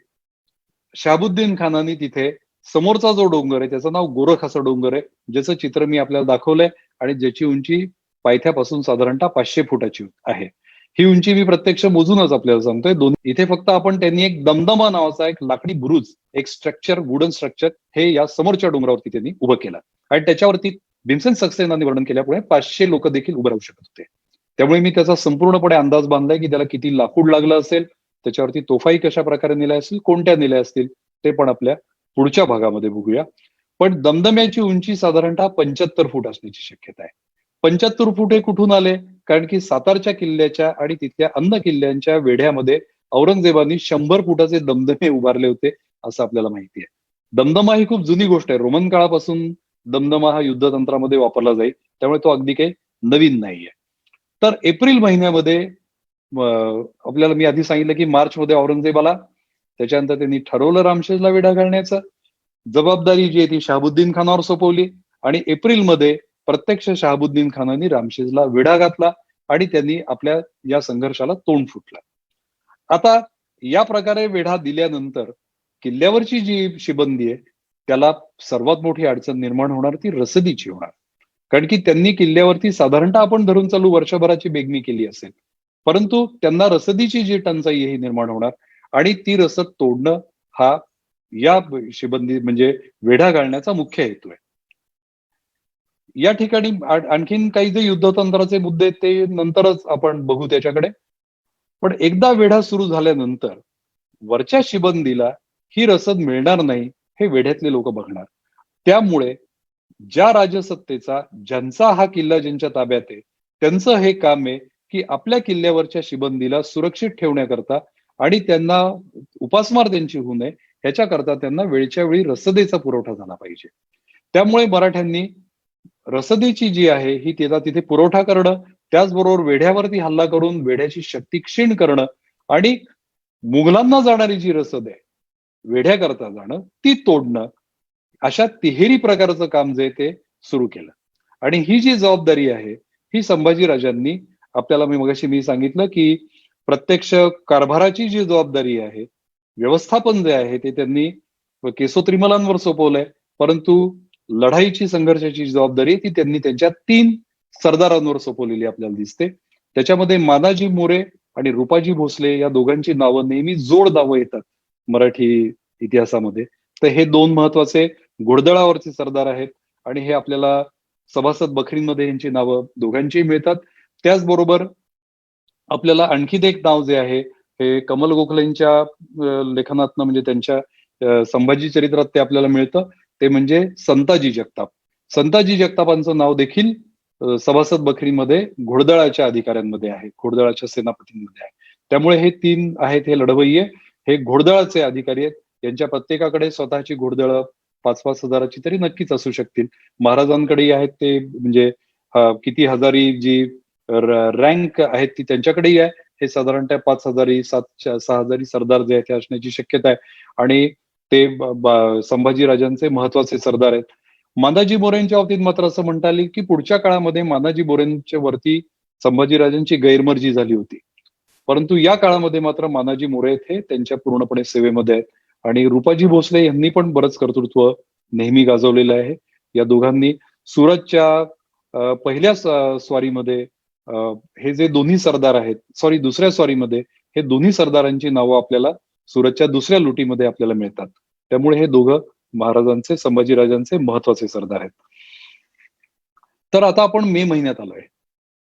शहाबुद्दीन खानाने तिथे समोरचा जो डोंगर आहे त्याचं नाव गोरख असं डोंगर आहे, ज्याचं चित्र मी आपल्याला दाखवलंय आणि ज्याची उंची पायथ्यापासून साधारणतः 500 फुटाची आहे. ही उंची मी प्रत्यक्ष मोजूनच आपल्याला सांगतोय. इथे फक्त त्यांनी एक दमदमा नावाचा एक लाकडी बुरुज, एक स्ट्रक्चर, वुडन स्ट्रक्चर हे या समोरच्या डोंगरावरती त्यांनी उभं केलं आणि त्याच्यावरती भीमसेन सक्सेनाने वर्णन केल्यामुळे 500 लोक देखील उभं राहू शकत होते. त्यामुळे मी त्याचा संपूर्णपणे अंदाज बांधलाय की त्याला किती लाकूड लागलं असेल, त्याच्यावरती तोफाई कशा प्रकारे नेल्या असतील, कोणत्या नेल्या असतील ते पण आपल्या पुढच्या भागामध्ये बघूया. पण दमदम्याची उंची साधारणतः 75 फूट असण्याची शक्यता आहे. 75 फूट हे कुठून आले? कारण की सातारच्या किल्ल्याच्या आणि तिथल्या अन्य किल्ल्यांच्या वेढ्यामध्ये औरंगजेबानी 100 फुटाचे दमदमे उभारले होते असं आपल्याला माहिती आहे. दमदमा ही खूप जुनी गोष्ट आहे. रोमन काळापासून दमदमा हा युद्धतंत्रामध्ये वापरला जाईल, त्यामुळे तो अगदी काही नवीन नाहीये. तर एप्रिल महिन्यामध्ये आपल्याला मी आधी सांगितलं की मार्च मध्ये औरंगजेबाला त्याच्यानंतर त्यांनी ठरवलं रामशेजला वेढा घालण्याचं. जबाबदारी जी आहे ती शहाबुद्दीन खानावर सोपवली आणि एप्रिलमध्ये प्रत्यक्ष शहाबुद्दीन खानाने रामशेजला वेढा घातला आणि त्यांनी आपल्या या संघर्षाला तोंड फुटलं. आता या प्रकारे वेढा दिल्यानंतर किल्ल्यावरची जी शिबंदी आहे त्याला सर्वात मोठी अडचण निर्माण होणार ती रसदीची होणार. कारण की त्यांनी किल्ल्यावरती साधारणतः आपण धरून चालू वर्षभराची बेगमी केली असेल, परंतु त्यांना रसदीची जी टंचाई ही निर्माण होणार आणि ती रसद तोडणं हा या शिबंदी म्हणजे वेढा घालण्याचा मुख्य हेतू आहे. या ठिकाणी आणखीन काही जे युद्धतंत्राचे मुद्दे आहेत ते नंतरच आपण बघू त्याच्याकडे. पण एकदा वेढा सुरू झाल्यानंतर वरच्या शिबंदीला ही रसद मिळणार नाही हे वेढ्यातले लोक बघणार. त्यामुळे ज्या राजसत्तेचा ज्यांचा हा किल्ला ज्यांच्या ताब्यात आहे त्यांचं हे काम आहे की आपल्या किल्ल्यावरच्या शिबंदीला सुरक्षित ठेवण्याकरता आणि त्यांना उपासमार त्यांची होऊ नये ह्याच्याकरता त्यांना वेळच्या वेळी रसदेचा पुरवठा झाला पाहिजे. त्यामुळे मराठ्यांनी रसदेची जी आहे ही त्याचा तिथे पुरवठा करणं, त्याचबरोबर वेढ्यावरती हल्ला करून वेढ्याची शक्ती क्षीण करणं आणि मुघलांना जाणारी जी रसद आहे वेढ्याकरता जाणं ती तोडणं, अशा तिहेरी प्रकारचं काम जे ते सुरू केलं. आणि ही जी जबाबदारी आहे ही संभाजी राजांनी आपल्याला मी सांगितलं की प्रत्यक्ष कारभाराची जी जबाबदारी आहे, व्यवस्थापन जे आहे ते त्यांनी केशोत्रिमलांवर सोपवलंय, परंतु लढाईची संघर्षाची जबाबदारी ती त्यांनी त्यांच्या 3 सरदारांवर सोपवलेली आपल्याला दिसते. त्याच्यामध्ये मानाजी मोरे आणि रुपाजी भोसले या दोघांची नावं नेहमी जोड नावं येतात मराठी इतिहासामध्ये. तर हे 2 महत्वाचे घोडदळावरचे सरदार आहेत आणि हे आपल्याला सभासद बखरींमध्ये यांची नावं दोघांचीही मिळतात. त्याचबरोबर आपल्याला आणखीन एक नाव जे आहे हे कमल गोखलेंच्या लेखनातनं म्हणजे त्यांच्या संभाजी चरित्रात ते आपल्याला मिळतं. ते म्हणजे संताजी जगताप. संताजी जगतापांचं नाव देखील सभासद बखरीमध्ये घोडदळाच्या अधिकाऱ्यांमध्ये आहे, घोडदळाच्या सेनापतींमध्ये आहे. त्यामुळे हे 3 आहेत हे लढवय्ये, हे घोडदळाचे अधिकारी आहेत. यांच्या प्रत्येकाकडे स्वतःची घोडदळं 5-5 हजाराची तरी नक्कीच असू शकतील. महाराजांकडेही आहेत ते म्हणजे किती हजारी जी रँक आहेत ती त्यांच्याकडेही आहे. हे साधारणतः 5 हजारी, 6 हजारी सरदार जे आहेत ते असण्याची शक्यता आहे. आणि ते संभाजीराजांचे महत्वाचे सरदार आहेत. मानाजी मोरेंच्या बाबतीत मात्र असं म्हणता येईल की पुढच्या काळामध्ये मानाजी मोरेंच्या वरती संभाजीराजांची गैरमर्जी झाली होती. परंतु या काळामध्ये मात्र मानाजी मोरे हे त्यांच्या पूर्णपणे सेवेमध्ये आहेत. आणि रुपाजी भोसले यांनी पण बरंच कर्तृत्व नेहमी गाजवलेलं आहे. या दोघांनी सुरतच्या पहिल्या स्वारीमध्ये हे जे दोन्ही सरदार आहेत, सॉरी दुसऱ्या स्वारीमध्ये हे दोन्ही सरदारांची नावं आपल्याला सुरतच्या दुसऱ्या लुटीमध्ये आपल्याला मिळतात. त्यामुळे हे दोघं महाराजांचे संभाजीराजांचे महत्वाचे सरदार आहेत. तर आता आपण मे महिन्यात आलोय.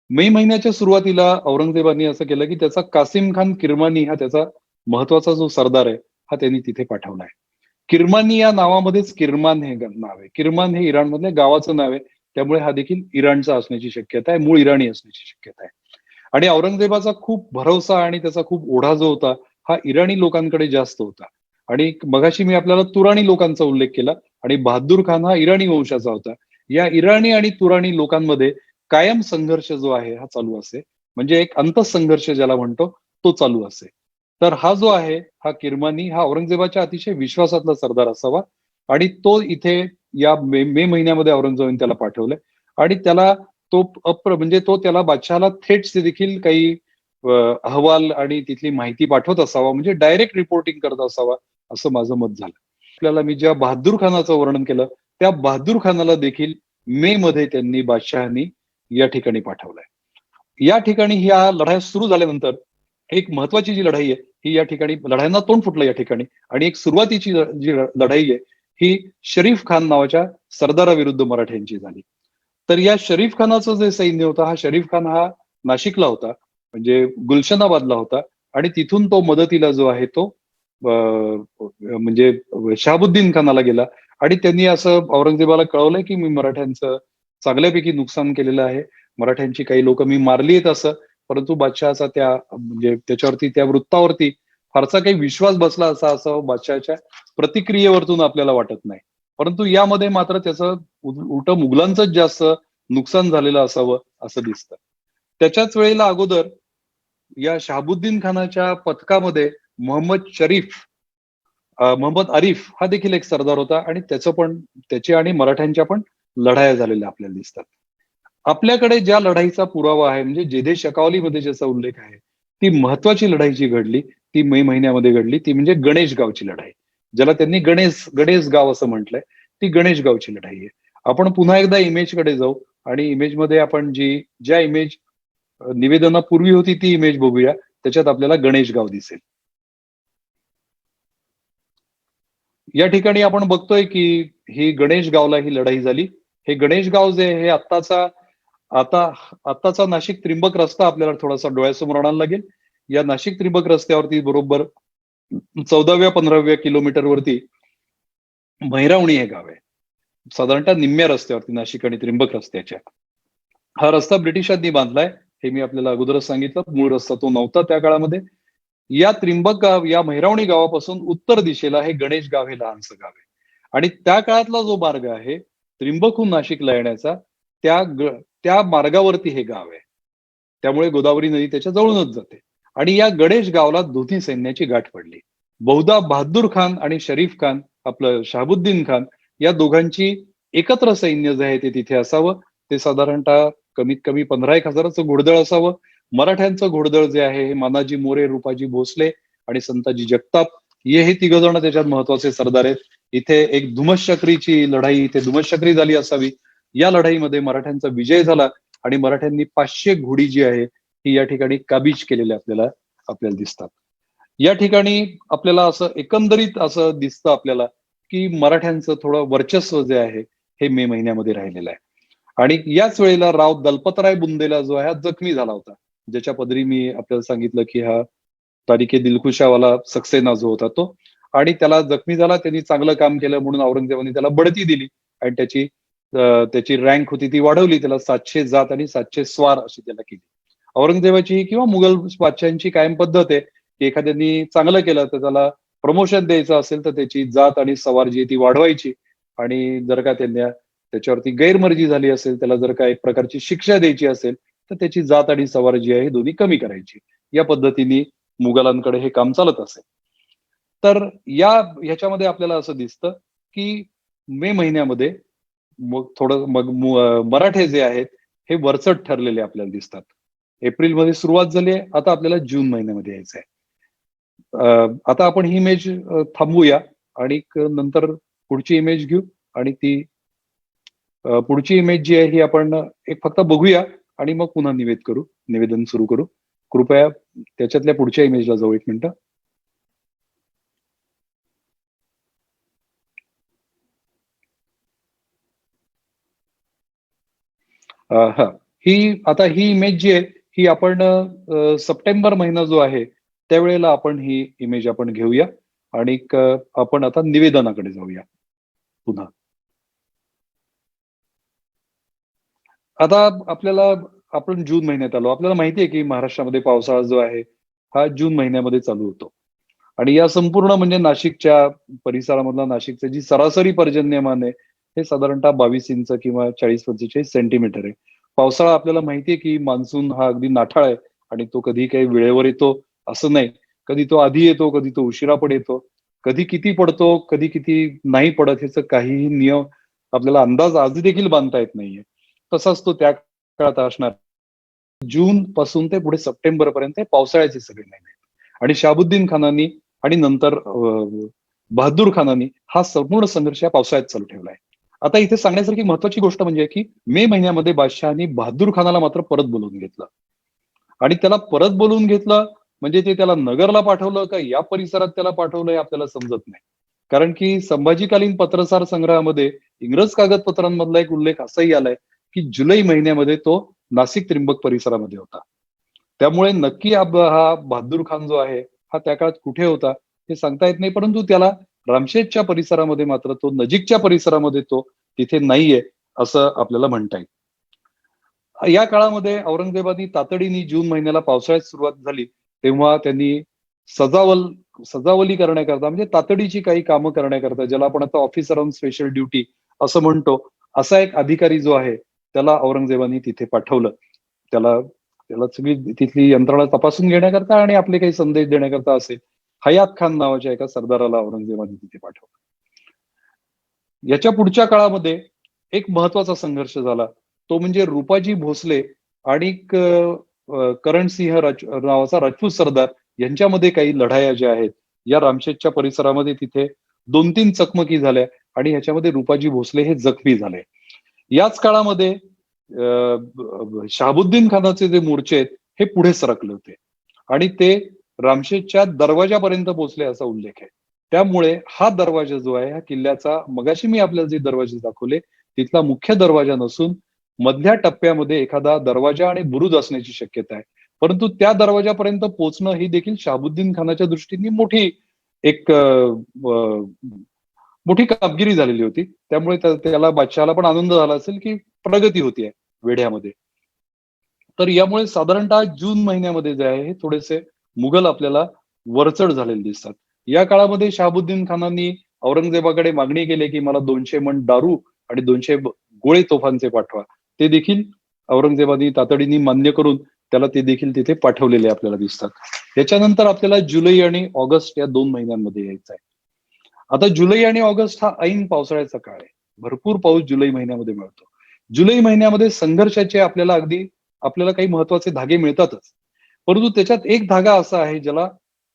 मे महिन्याच्या सुरुवातीला औरंगजेबाने असं केलं की त्याचा कासिम खान किरमानी हा त्याचा महत्वाचा जो सरदार आहे हा त्यांनी तिथे पाठवलाय. किरमानी या नावामध्येच किरमान हे नाव आहे. किरमान हे इराणमधल्या गावाचं नाव आहे. त्यामुळे हा देखील इराणचा असण्याची शक्यता आहे, मूळ इराणी असण्याची शक्यता आहे. आणि औरंगजेबाचा खूप भरवसा आणि त्याचा खूप ओढा जो होता हा इराणी लोकांकडे जास्त होता. आणि मगाशी मी आपल्याला तुराणी लोकांचा उल्लेख केला आणि बहादूर खान हा इराणी वंशाचा होता. या इराणी आणि तुराणी लोकांमध्ये कायम संघर्ष जो आहे हा चालू असे, म्हणजे एक अंतःसंघर्ष ज्याला म्हणतो तो चालू असे. तर हा जो आहे हा किरमानी हा औरंगजेबाच्या अतिशय विश्वासातला सरदार असावा. आणि तो इथे या मे महिन्यामध्ये औरंगजेबाने त्याला पाठवलंय. आणि त्याला तो म्हणजे तो त्याला बादशहाला थेट देखील काही अहवाल आणि तिथली माहिती पाठवत असावा, म्हणजे डायरेक्ट रिपोर्टिंग करत असावा असं माझं मत झालं. आपल्याला मी ज्या बहादूर खानाचं वर्णन केलं त्या बहादूर खानाला देखील मे मध्ये त्यांनी बादशहानी या ठिकाणी पाठवलंय. या ठिकाणी ह्या लढाया सुरू झाल्यानंतर एक महत्वाची जी लढाई आहे ही या ठिकाणी लढायांना तोंड फुटलं या ठिकाणी. आणि एक सुरुवातीची जी लढाई आहे ही शरीफ खान नावाच्या सरदाराविरुद्ध मराठ्यांची झाली. तर या शरीफ खानाचं जे सैन्य होतं हा शरीफ खान हा नाशिकला होता, म्हणजे गुलशनाबादला होता. आणि तिथून तो मदतीला जो आहे तो म्हणजे शहाबुद्दीन खानाला गेला. आणि त्यांनी असं औरंगजेबाला कळवलंय की मी मराठ्यांचं चांगल्यापैकी नुकसान केलेलं आहे, मराठ्यांची काही लोक मी मारली आहेत असं. परंतु बादशहाचा त्या म्हणजे त्याच्यावरती त्या वृत्तावरती फारसा काही विश्वास बसला असं बादशहाच्या प्रतिक्रियेवरतून आपल्याला वाटत नाही. परंतु यामध्ये मात्र त्याचं उलट मुघलांचंच जास्त नुकसान झालेलं असावं असं दिसतं. त्याच्याच वेळेला अगोदर या शहाबुद्दीन खानाच्या पथकामध्ये मोहम्मद आरिफ हा देखील एक सरदार होता. आणि त्याची आणि मराठ्यांच्या पण लढाया झालेल्या आपल्याला दिसतात. आपल्याकडे ज्या लढाईचा पुरावा आहे म्हणजे जेधे शकावलीमध्ये ज्याचा उल्लेख आहे ती महत्वाची लढाई जी घडली ती मे महिन्यामध्ये घडली, ती म्हणजे गणेश गावची लढाई, ज्याला त्यांनी गणेश गाव असं म्हटलंय. ती गणेश गावची लढाई आहे. आपण पुन्हा एकदा इमेजकडे जाऊ आणि इमेजमध्ये आपण ज्या इमेज निवेदनापूर्वी होती ती इमेज बघूया. त्याच्यात आपल्याला गणेश गाव दिसेल. या ठिकाणी आपण बघतोय की ही गणेश गावला ही लढाई झाली. हे गणेश गाव जे हे आत्ताचा नाशिक त्रिंबक रस्ता आपल्याला थोडासा डोळ्यासमोर आणायला लागेल. या नाशिक त्रिंबक रस्त्यावरती बरोबर 14व्या-15व्या किलोमीटरवरती महिरावणी हे गाव आहे. साधारणतः निम्म्या रस्त्यावरती नाशिक आणि त्रिंबक रस्त्याच्या. हा रस्ता ब्रिटिशांनी बांधलाय हे मी आपल्याला अगोदरच सांगितलं. मूळ रस्ता तो नव्हता त्या काळामध्ये. या त्रिंबक गाव या महिरावणी गावापासून उत्तर दिशेला हे गणेश गाव हे लहानसं गाव आहे. आणि त्या काळातला जो मार्ग आहे त्रिंबकहून नाशिकला येण्याचा त्या मार्गावरती हे गाव आहे. त्यामुळे गोदावरी नदी त्याच्या जवळूनच जाते. आणि या गणेश गावला दोन्ही सैन्याची गाठ पडली. बहुधा बहादूर खान आणि शरीफ खान आपलं शहाबुद्दीन खान या दोघांची एकत्र सैन्य जे आहे ते तिथे असावं. ते साधारणतः कमीत कमी 15-1 हजाराचं घोडदळ असावं. मराठ्यांचं घोडदळ जे आहे हे मानाजी मोरे, रुपाजी भोसले आणि संताजी जगताप हे तिघ जण त्याच्यात महत्वाचे सरदार आहेत. इथे एक धुमश्चक्रीची लढाई इथे धुमश्चक्री झाली असावी. या लढाईमध्ये मराठ्यांचा विजय झाला आणि मराठ्यांनी 500 घोडी जी आहे ही या ठिकाणी काबीज केलेल्या आपल्याला दिसतात. या ठिकाणी आपल्याला असं एकंदरीत असं दिसतं आपल्याला की मराठ्यांचं थोडं वर्चस्व जे आहे हे मे महिन्यामध्ये राहिलेलं आहे. आणि याच वेळेला राव दलपतराय बुंदेला जो आहे हा जखमी झाला होता, ज्याच्या पदरी मी आपल्याला सांगितलं की हा तारिके दिलखुशावाला सक्सेना जो होता तो. आणि त्याला जखमी झाला, त्यांनी चांगलं काम केलं म्हणून औरंगजेबाने त्याला बढती दिली आणि त्याची रँक होती ती वाढवली. त्याला 700 जात आणि 700 स्वार अशी त्याला केली. औरंगजेबाची किंवा मुघल बादशहांची कायम पद्धत आहे की एखाद्यानी चांगलं केलं तर त्याला प्रमोशन द्यायचं असेल तर त्याची जात आणि सवार जी आहे ती वाढवायची. आणि जर का त्यांना त्याच्यावरती गैरमर्जी झाली असेल, त्याला जर का एक प्रकारची शिक्षा द्यायची असेल, तर त्याची जात आणि सवार जी आहे ही दोन्ही कमी करायची. या पद्धतीने मुघलांकडे हे काम चालत असे. तर ह्याच्यामध्ये आपल्याला असं दिसतं की मे महिन्यामध्ये मग थोडं मराठे जे आहेत हे वरचढ ठरलेले आपल्याला दिसतात. एप्रिलमध्ये सुरुवात झाली आहे, आता आपल्याला जून महिन्यामध्ये यायचं आहे. आता आपण ही इमेज थांबवूया आणि नंतर पुढची इमेज घेऊ आणि ती पुढची इमेज जी आहे ही आपण एक फक्त बघूया आणि मग पुन्हा निवेदन सुरू करू. कृपया त्याच्यातल्या पुढच्या इमेजला जाऊ एक मिनिटं. हा ही इमेज जी आहे ही आपण सप्टेंबर महिना जो आहे त्यावेळेला आपण ही इमेज आपण घेऊया आणि आपण आता निवेदनाकडे जाऊया पुन्हा. आता आपण जून महिन्यात आलो. आपल्याला माहिती आहे की महाराष्ट्रामध्ये पावसाळा जो आहे हा जून महिन्यामध्ये चालू होतो आणि या संपूर्ण म्हणजे नाशिकच्या परिसरामधला नाशिकचं जी सरासरी पर्जन्यमान आहे हे साधारणतः 22 इंच किंवा 40-45 सेंटीमीटर आहे. पावसाळा आपल्याला माहितीये की मान्सून हा अगदी नाठाळ आहे आणि तो कधी काही वेळेवर येतो असं नाही. कधी तो आधी येतो, कधी तो उशिरा पण येतो. कधी किती पडतो, कधी किती नाही पडत ह्याचं काहीही नियम आपल्याला अंदाज आज देखील बांधता येत नाहीये. तसाच तो त्या काळात असणार. जून पासून ते पुढे सप्टेंबर पर्यंत हे पावसाळ्याचे सगळे महिने आहेत. आणि शहाबुद्दीन खानांनी आणि नंतर बहादूर खानांनी हा संपूर्ण संघर्ष या पावसाळ्यात चालू ठेवला आहे. आता इथे सांगण्यासारखी महत्वाची गोष्ट म्हणजे की मे महिन्यामध्ये बादशहानी बहादूर खानाला मात्र परत बोलवून घेतलं आणि त्याला परत बोलवून घेतलं म्हणजे ते त्याला नगरला पाठवलं का या परिसरात त्याला पाठवलं हे आपल्याला समजत नाही. कारण की संभाजीकालीन पत्रसार संग्रहामध्ये इंग्रज कागदपत्रांमधला एक उल्लेख असाही आलाय की जुलै महिन्यामध्ये तो नाशिक त्रिंबक परिसरामध्ये होता. त्यामुळे नक्की हा बहादूर खान जो आहे हा त्या काळात कुठे होता हे सांगता येत नाही, परंतु त्याला रामशेजच्या परिसरामध्ये मात्र तो नजीकच्या परिसरामध्ये तो तिथे नाहीये असं आपल्याला म्हणता येईल. या काळामध्ये औरंगजेबानी तातडीने जून महिन्याला पावसाळ्यात सुरुवात झाली तेव्हा त्यांनी सजावल सजावली करण्याकरता म्हणजे तातडीची काही कामं करण्याकरता ज्याला आपण आता ऑफिसर ऑन स्पेशल ड्युटी असं म्हणतो, असा एक अधिकारी जो आहे त्याला औरंगजेबानी तिथे पाठवलं. त्याला त्याला सगळी तिथली यंत्रणा तपासून घेण्याकरता आणि आपले काही संदेश देण्याकरता असेल. हयात खान नावाच्या एका सरदाराला औरंगजेबाने तिथे पाठवलं. याच्या पुढच्या काळामध्ये एक महत्वाचा संघर्ष झाला. तो म्हणजे रूपाजी भोसले आणि करणसिंह नावाचा राजपूत सरदार यांच्यामध्ये काही लढाया ज्या आहेत, या रामशेजच्या परिसरामध्ये तिथे 2-3 चकमकी झाल्या आणि ह्याच्यामध्ये रूपाजी भोसले हे जखमी झाले. याच काळामध्ये शहाबुद्दीन खानाचे जे मोर्चे आहेत हे पुढे सरकले होते आणि ते रामशेजच्या दरवाजापर्यंत पोहोचले असा उल्लेख आहे. त्यामुळे हा दरवाजा जो आहे, हा किल्ल्याचा मगाशी मी आपल्याला जे दरवाजे दाखवले तिथला मुख्य दरवाजा नसून मधल्या टप्प्यामध्ये एखादा दरवाजा आणि बुरुज असण्याची शक्यता आहे. परंतु त्या दरवाजापर्यंत पोहोचणं ही देखील शहाबुद्दीन खानाच्या दृष्टीने एक मोठी कामगिरी झालेली होती. त्यामुळे त्याला बादशहाला पण आनंद झाला असेल की प्रगती होतीये वेढ्यामध्ये. तर यामुळे साधारणतः जून महिन्यामध्ये जे आहे हे थोडेसे मुघल आपल्याला वरचढ झालेले दिसतात. या काळामध्ये शहाबुद्दीन खानांनी औरंगजेबाकडे मागणी केली की मला 200 मन दारू आणि 200 गोळे तोफांचे पाठवा. ते देखील औरंगजेबाने तातडीने मान्य करून त्याला ते देखील तिथे पाठवलेले आपल्याला दिसतात. त्याच्यानंतर आपल्याला जुलै आणि ऑगस्ट या 2 महिन्यांमध्ये यायचं आहे. आता जुलै आणि ऑगस्ट हा ऐन पावसाळ्याचा काळ आहे. भरपूर पाऊस जुलै महिन्यामध्ये मिळतो. जुलै महिन्यामध्ये संघर्षाचे आपल्याला काही महत्वाचे धागे मिळतातच. परंतु त्याच्यात एक धागा असा आहे ज्याला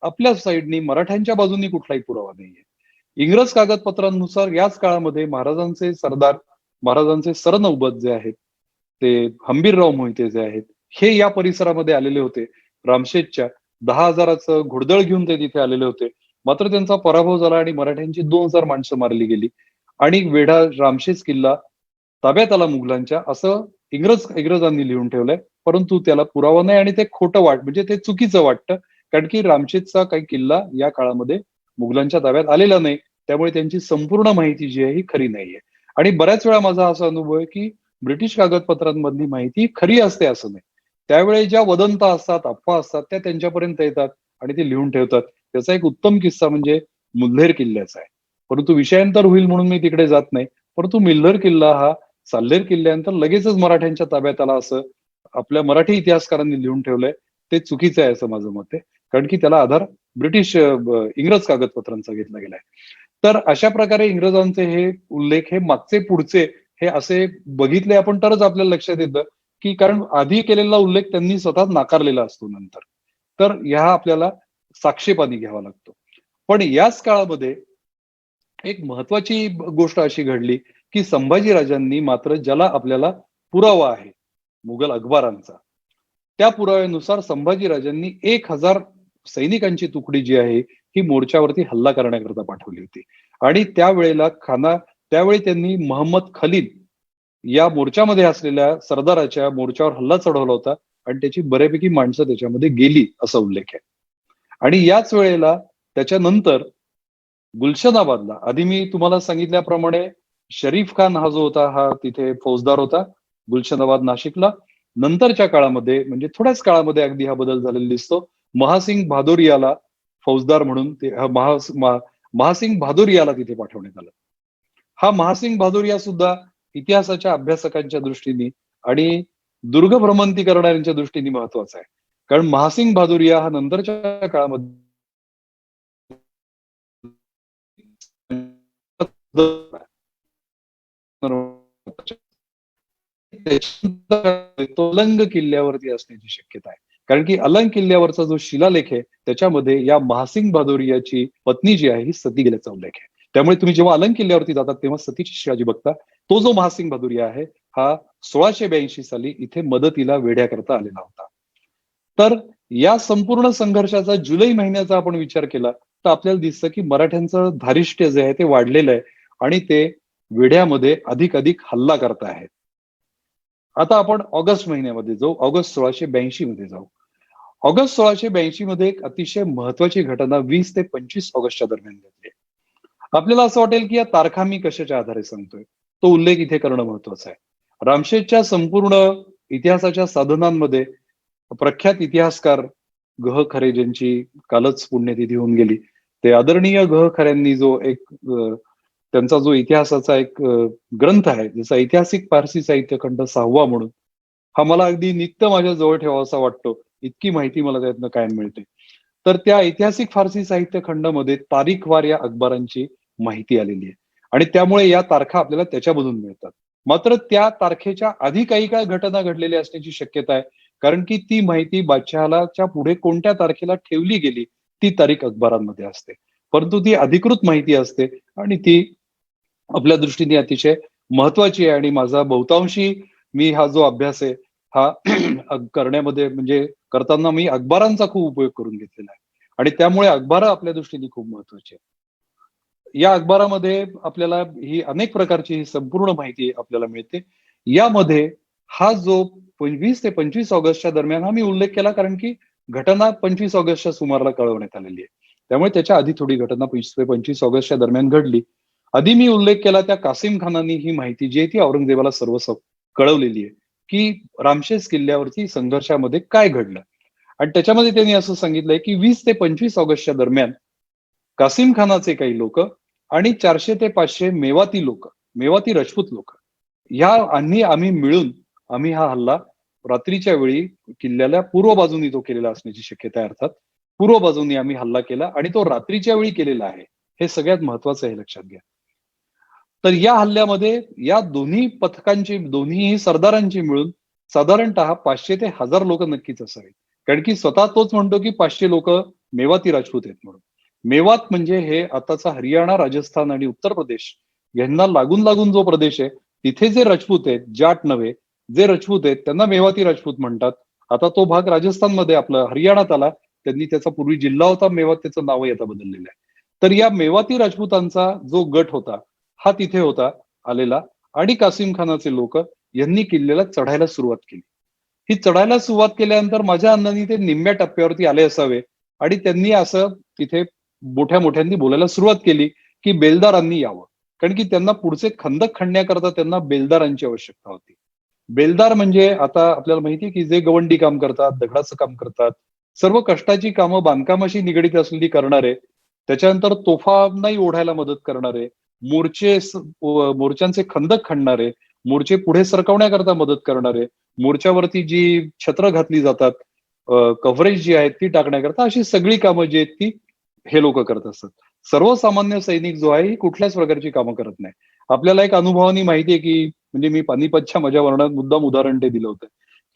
आपल्या साईडनी मराठ्यांच्या बाजूनी कुठलाही पुरावा नाहीये. इंग्रज कागदपत्रांनुसार याच काळामध्ये महाराजांचे सरनौबत जे आहेत ते हंबीरराव मोहिते जे आहेत हे या परिसरामध्ये आलेले होते. रामशेजच्या 10,000चं घोडदळ घेऊन ते तिथे आलेले होते. मात्र त्यांचा पराभव झाला आणि मराठ्यांची 2,000 माणसं मारली गेली आणि वेढा रामशेज किल्ला ताब्यात आला मुघलांच्या, असं इंग्रजांनी लिहून ठेवलंय. परंतु त्याला पुरावा नाही आणि ते खोटं म्हणजे ते चुकीचं वाटतं. कारण की रामशेजचा काही किल्ला या काळामध्ये मुघलांच्या ताब्यात आलेला नाही. त्यामुळे त्यांची संपूर्ण माहिती जी आहे ही खरी नाहीये. आणि बऱ्याच वेळा माझा असा अनुभव आहे, की ब्रिटिश कागदपत्रांमधली माहिती खरी असते असं नाही. त्यावेळी ज्या वदंता असतात, अफवा असतात त्या त्यांच्यापर्यंत येतात आणि ते लिहून ठेवतात. त्याचा एक उत्तम किस्सा म्हणजे मुल्हेर किल्ल्याचा आहे. परंतु विषयांतर होईल म्हणून मी तिकडे जात नाही. परंतु मिल्हर किल्ला हा साल्हेर किल्ल्यानंतर लगेचच मराठ्यांच्या ताब्यात आला असं आपल्या मराठी इतिहासकारांनी लिहून ठेवलंय. ते चुकीचं आहे असं माझं मत आहे. कारण की त्याला आधार इंग्रज कागदपत्रांचा घेतला गेलाय. तर अशा प्रकारे इंग्रजांचे हे उल्लेख हे मागचे पुढचे हे असे बघितले आपण तरच आपल्याला लक्षात येतं, की कारण आधी केलेला उल्लेख त्यांनी स्वतः नाकारलेला असतो नंतर. तर ह्या आपल्याला साक्षेपानी घ्यावा लागतो. पण याच काळामध्ये एक महत्वाची गोष्ट अशी घडली, की संभाजीराजांनी मात्र ज्याला आपल्याला पुरावा आहे, मुघल अकबरांचा, त्या पुराव्यानुसार संभाजीराजांनी 1000 सैनिकांची तुकडी जी आहे, ही मोर्चावरती हल्ला करण्याकरता पाठवली होती. आणि त्यावेळी त्यांनी महम्मद खलील या मोर्चामध्ये असलेल्या सरदाराच्या मोर्चावर हल्ला चढवला होता आणि त्याची बऱ्यापैकी माणसं त्याच्यामध्ये गेली असा उल्लेख आहे. आणि याच वेळेला त्याच्यानंतर गुलशनाबादला आधी मी तुम्हाला सांगितल्याप्रमाणे शरीफ खान हा जो होता हा तिथे फौजदार होता गुलशनाबाद नाशिकला. नंतरच्या काळामध्ये म्हणजे थोड्याच काळामध्ये अगदी हा बदल झालेला दिसतो. महासिंग भादोरियाला फौजदार म्हणून महासिंग भादोरियाला तिथे पाठवण्यात आलं. हा महासिंग भादोरिया सुद्धा इतिहासाच्या अभ्यासकांच्या दृष्टीने आणि दुर्ग भ्रमंती करणाऱ्यांच्या दृष्टीने महत्वाचा आहे. कारण महासिंग भादोरिया हा नंतरच्या काळामध्ये तो अलंग किल्ल्यावरती असण्याची शक्यता आहे. कारण की अलंग किल्ल्यावरचा जो शिलालेख आहे त्याच्यामध्ये या महासिंग भादोरियाची पत्नी जी आहे ही सती गेल्याचा उल्लेख आहे. त्यामुळे तुम्ही जेव्हा अलंग किल्ल्यावरती जातात तेव्हा सतीची शिलाजी बघता. तो जो महासिंग भादोरिया आहे हा 1682 साली इथे मदतीला वेढ्याकरता आलेला होता. तर या संपूर्ण संघर्षाचा जुलै महिन्याचा आपण विचार केला तर आपल्याला दिसतं की मराठ्यांचं धारिष्ट्य जे आहे ते वाढलेलं आहे आणि ते वेढ्यामध्ये अधिक हल्ला करतायत. आता आपण ऑगस्ट महिन्यामध्ये जाऊ. ऑगस्ट 1682 मध्ये जाऊ. ऑगस्ट 1682 मध्ये एक अतिशय महत्वाची घटना 20 ते 25 ऑगस्टच्या दरम्यान घडली. आपल्याला असं वाटेल की या तारखा मी कशाच्या आधारे सांगतोय. तो उल्लेख इथे करणं महत्वाचं आहे. रामशेजच्या संपूर्ण इतिहासाच्या साधनांमध्ये प्रख्यात इतिहासकार गह खरे ज्यांची कालच पुण्यतिथी होऊन गेली. ते आदरणीय गह खऱ्यांनी जो एक त्यांचा जो इतिहासाचा एक ग्रंथ आहे जसा ऐतिहासिक पारसी साहित्य खंड 6वा म्हणून हा मला अगदी नित्य माझ्या जवळ ठेवावासा वाटतो. इतकी माहिती मला त्यातनं कायम मिळते. तर त्या ऐतिहासिक फारसी साहित्य खंडामध्ये तारीखवार या अकबरांची माहिती आलेली आहे आणि त्यामुळे या तारखा आपल्याला त्याच्यामधून मिळतात. मात्र त्या तारखेच्या आधी काही काय घटना घडलेल्या असण्याची शक्यता आहे. कारण की ती माहिती बादशहाला पुढे कोणत्या तारखेला ठेवली गेली ती तारीख अकबरांमध्ये असते. परंतु ती अधिकृत माहिती असते आणि ती आपल्या दृष्टीने अतिशय महत्वाची आहे आणि माझा बहुतांशी मी हा जो अभ्यास आहे हा करण्यामध्ये म्हणजे करताना मी अकबरांचा खूप उपयोग करून घेतलेला आहे आणि त्यामुळे अकबर आपल्या दृष्टीने खूप महत्वाचे आहे. या अकबरामध्ये आपल्याला ही अनेक प्रकारची ही संपूर्ण माहिती आपल्याला मिळते. यामध्ये हा जो 20 ते 25 ऑगस्टच्या दरम्यान हा मी उल्लेख केला कारण की घटना 25 ऑगस्टच्या सुमाराला कळवण्यात आलेली आहे. त्यामुळे त्याच्या आधी थोडी घटना 20 ते 25 ऑगस्टच्या दरम्यान घडली. आधी मी उल्लेख केला त्या कासिम खानानी ही माहिती जी आहे ती औरंगजेबाला कळवलेली आहे की रामशेज किल्ल्यावरती संघर्षामध्ये काय घडलं आणि त्याच्यामध्ये त्यांनी असं सांगितलंय की 20 ते 25 ऑगस्टच्या दरम्यान कासिम खानाचे काही लोक आणि 400 ते 500 मेवाती राजपूत लोक ह्या आम्ही मिळून हा हल्ला रात्रीच्या वेळी किल्ल्याला पूर्व बाजूनी तो केलेला असण्याची शक्यता आहे. अर्थात पूर्व बाजूनी आम्ही हल्ला केला आणि तो रात्रीच्या वेळी केलेला आहे. हे सगळ्यात महत्वाचं आहे लक्षात घ्या. तर या हल्ल्यामध्ये या दोन्ही सरदारांची मिळून साधारणतः 500 ते 1000 लोक नक्कीच असावीत. कारण की स्वतः तोच म्हणतो की 500 लोक मेवाती राजपूत आहेत म्हणून. मेवात म्हणजे हे आताचा हरियाणा, राजस्थान आणि उत्तर प्रदेश यांना लागून जो प्रदेश आहे तिथे जे राजपूत आहेत, जाट नव्हे, जे राजपूत आहेत त्यांना मेवाती राजपूत म्हणतात. आता तो भाग राजस्थानमध्ये आपलं हरियाणात आला. त्यांनी त्याचा पूर्वी जिल्हा होता मेवात, त्याचं नावही आता बदललेलं आहे. तर या मेवाती राजपूतांचा जो गट होता हा तिथे होता आलेला आणि कासिम खानाचे लोक यांनी किल्ल्याला चढायला सुरुवात केली. ही चढायला सुरुवात केल्यानंतर माझ्या अंदाने ते निम्म्या टप्प्यावरती आले असावे आणि त्यांनी असं तिथे मोठ्या मोठ्यांनी बोलायला सुरुवात केली की बेलदारांनी यावं. कारण की त्यांना पुढचे खंदक खणण्याकरता त्यांना बेलदारांची आवश्यकता होती. बेलदार म्हणजे आता आपल्याला माहिती आहे की जे गवंडी काम करतात, दगडाचं काम करतात, सर्व कष्टाची कामं बांधकामाशी निगडीत असलेली करणारे, त्याच्यानंतर तोफांनाही ओढायला मदत करणारे, मोर्चांचे खंदक खणणारे, मोर्चे पुढे सरकवण्याकरता मदत करणारे, मोर्चावरती जी छत्र घातली जातात, कव्हरेज जी आहेत ती टाकण्याकरता अशी सगळी कामं जी आहेत ती हे लोक करत असतात. सर्वसामान्य सैनिक जो आहे ही कुठल्याच प्रकारची कामं करत नाही. आपल्याला एक अनुभवाने माहिती आहे की म्हणजे मी पानिपतच्या माझ्या वर्णनात मुद्दाम उदाहरण ते दिलं होतं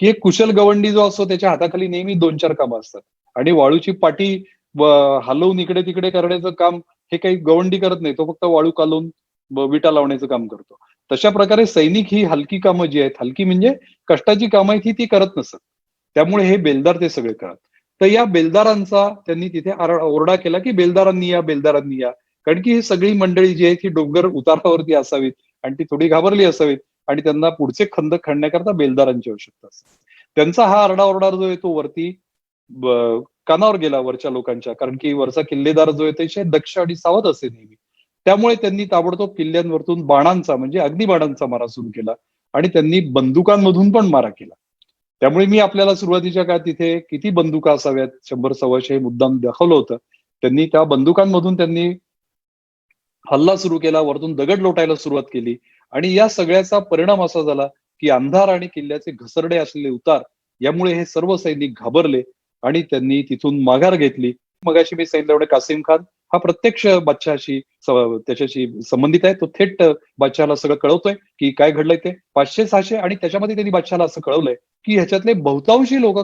की एक कुशल गवंडी जो असतो त्याच्या हाताखाली नेहमी 2-4 कामं असतात आणि वाळूची पाटी हलवून इकडे तिकडे करण्याचं काम हे काही गवंडी करत नाही. तो फक्त वाळू कालवून विटा लावण्याचं काम करतो. तशा प्रकारे सैनिक ही हलकी कामं जी आहेत, हलकी म्हणजे कष्टाची कामं आहेत ही ती करत नसत. त्यामुळे हे बेलदार ते सगळे करत. तर या बेलदारांचा त्यांनी तिथे ओरडा केला की बेलदारांनी या, बेलदारांनी या. कारण की ही सगळी मंडळी जी आहे ती डोंगर उतारावरती असावीत आणि ती थोडी घाबरली असावीत आणि त्यांना पुढचे खंदक खणण्याकरता बेलदारांची आवश्यकता असते. त्यांचा हा आरडाओरडा जो आहे तो वरती कानावर गेला वरच्या लोकांच्या. कारण की वरचा किल्लेदार जो आहे त्याचे दक्ष आणि सावध असे नेहमी. त्यामुळे त्यांनी ताबडतोब किल्ल्यांवरतून बाणांचा म्हणजे अग्निबाणांचा मारा सुरू केला आणि त्यांनी बंदुकांमधून पण मारा केला. त्यामुळे मी आपल्याला सुरुवातीच्या काळात तिथे किती बंदुका असाव्यात 100-125 हे मुद्दाम दाखवलं होतं. त्यांनी त्या बंदुकांमधून त्यांनी हल्ला सुरू केला, वरतून दगड लोटायला सुरुवात केली आणि या सगळ्याचा परिणाम असा झाला की अंधार आणि किल्ल्याचे घसरडे असलेले उतार यामुळे हे सर्व सैनिक घाबरले आणि त्यांनी तिथून माघार घेतली. मगाशी मी सांगितल्याप्रमाणे कासिम खान हा प्रत्यक्ष बादशहाशी त्याच्याशी संबंधित आहे. तो थेट बादशहाला सगळं कळवतोय की काय घडलंय ते 500-600 आणि त्याच्यामध्ये त्यांनी बादशहाला असं कळवलंय की ह्याच्यातले बहुतांशी लोक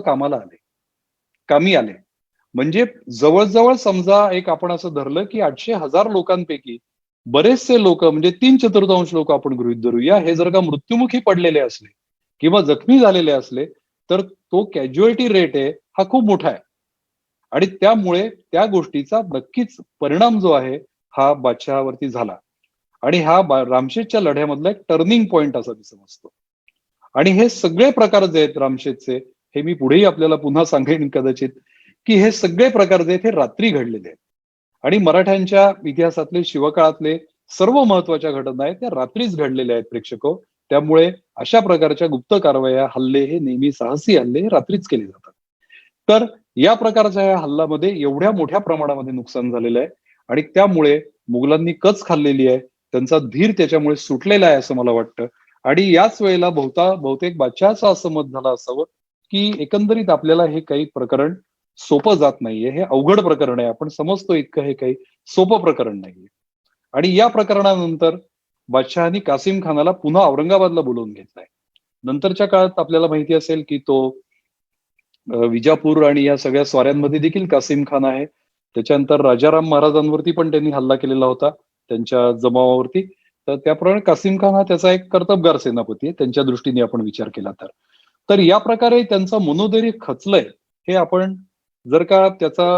कामी आले. म्हणजे जवळ समजा एक आपण असं धरलं की 800,000 लोकांपैकी बरेचसे लोक म्हणजे 3/4 लोक आपण गृहीत धरूया, हे जर का मृत्युमुखी पडलेले असले किंवा जखमी झालेले असले तर तो कॅज्युअलिटी रेट आहे हा खूप मोठा आहे. आणि त्यामुळे त्या गोष्टीचा नक्कीच परिणाम जो आहे हा बादशहावरती झाला. आणि हा रामशेजच्या लढ्यामधला एक टर्निंग पॉइंट असा समजतो. आणि हे सगळे प्रकार जे आहेत रामशेजचे, हे मी पुढेही आपल्याला पुन्हा सांगेन कदाचित, की हे सगळे प्रकार जे आहेत हे रात्री घडलेले आहेत. आणि मराठ्यांच्या इतिहासातले शिवकाळातले सर्व महत्वाच्या घटना आहेत त्या रात्रीच घडलेल्या आहेत प्रेक्षको. त्यामुळे अशा प्रकारच्या गुप्त कारवाया, हल्ले हे नेहमी साहसी हल्ले हे रात्रीच केले जातात. तर या प्रकारच्या या हल्ल्यामध्ये एवढ्या मोठ्या प्रमाणामध्ये नुकसान झालेलं आहे आणि त्यामुळे मुघलांनी कच खाल्लेली आहे. त्यांचा धीर त्याच्यामुळे सुटलेला आहे असं मला वाटतं. आणि याच वेळेला बहुतेक बादशहाचं असं मत झालं असावं की एकंदरीत आपल्याला हे काही प्रकरण सोपं जात नाहीये. हे अवघड प्रकरण आहे. आपण समजतो इतकं हे काही सोपं प्रकरण नाहीये. आणि या प्रकरणानंतर बादशहानी कासिम खानाला पुन्हा औरंगाबादला बोलवून घेतलाय. नंतरच्या काळात आपल्याला माहिती असेल की तो विजापूर आणि या सगळ्या स्वाऱ्यांमध्ये देखील कासिम खान आहे. त्याच्यानंतर राजाराम महाराजांवरती पण त्यांनी हल्ला केलेला होता त्यांच्या जमावावरती. तर त्याप्रमाणे कासिम खान हा त्याचा एक कर्तबगार सेनापती आहे त्यांच्या दृष्टीने आपण विचार केला तर. तर या प्रकारे त्यांचं मनोधैर्य खचलंय हे आपण जर का त्याचा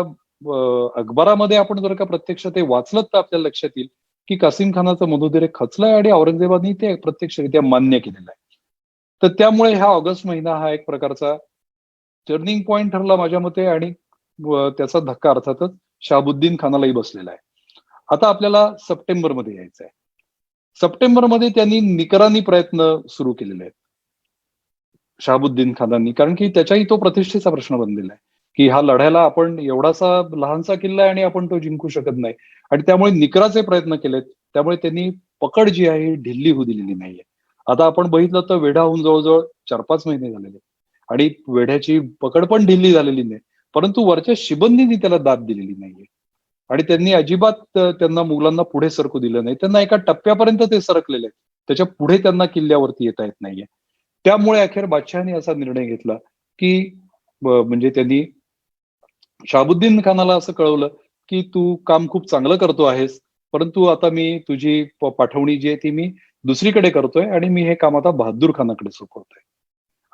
अखबारामध्ये आपण जर का प्रत्यक्ष ते वाचलं तर आपल्याला लक्षात येईल की कासिम खानाचं मनोधैर्य खचलंय आणि औरंगजेबाने ते प्रत्यक्षरित्या मान्य केलेलं आहे. तर त्यामुळे हा ऑगस्ट महिना हा एक प्रकारचा टर्निंग पॉइंट ठरला माझ्या मते आणि त्याचा धक्का अर्थातच शहाबुद्दीन खानालाही बसलेला आहे. आता आपल्याला सप्टेंबरमध्ये यायचं आहे. सप्टेंबरमध्ये त्यांनी निकरानी प्रयत्न सुरू केलेले आहेत शहाबुद्दीन खानांनी. कारण की त्याच्याही तो प्रतिष्ठेचा प्रश्न बनलेला आहे की हा लढ्याला आपण एवढासा लहानसा किल्ला आहे आणि आपण तो जिंकू शकत नाही. आणि त्यामुळे निकराचे प्रयत्न केलेत. त्यामुळे त्यांनी पकड जी आहे ही ढिल्ली होऊ दिलेली नाहीये. आता आपण बघितलं तर वेढा होऊन जवळजवळ 4-5 महिने झालेले आणि वेढ्याची पकड पण ढिल्ली झालेली नाही. परंतु वरच्या शिबंदींनी त्याला दाद दिलेली नाहीये. आणि त्यांनी अजिबात त्यांना मुघलांना पुढे सरकू दिलं नाही. त्यांना एका टप्प्यापर्यंत ते सरकलेले आहेत. त्याच्या पुढे त्यांना किल्ल्यावरती येता येत नाहीये. त्यामुळे अखेर बादशहाने असा निर्णय घेतला की म्हणजे त्यांनी शहाबुद्दीन खानाला असं कळवलं की तू काम खूप चांगलं करतो आहेस, परंतु आता मी तुझी पाठवणी जी आहे ती मी दुसरीकडे करतोय आणि मी हे काम आता बहादूर खानाकडे सोपवतोय.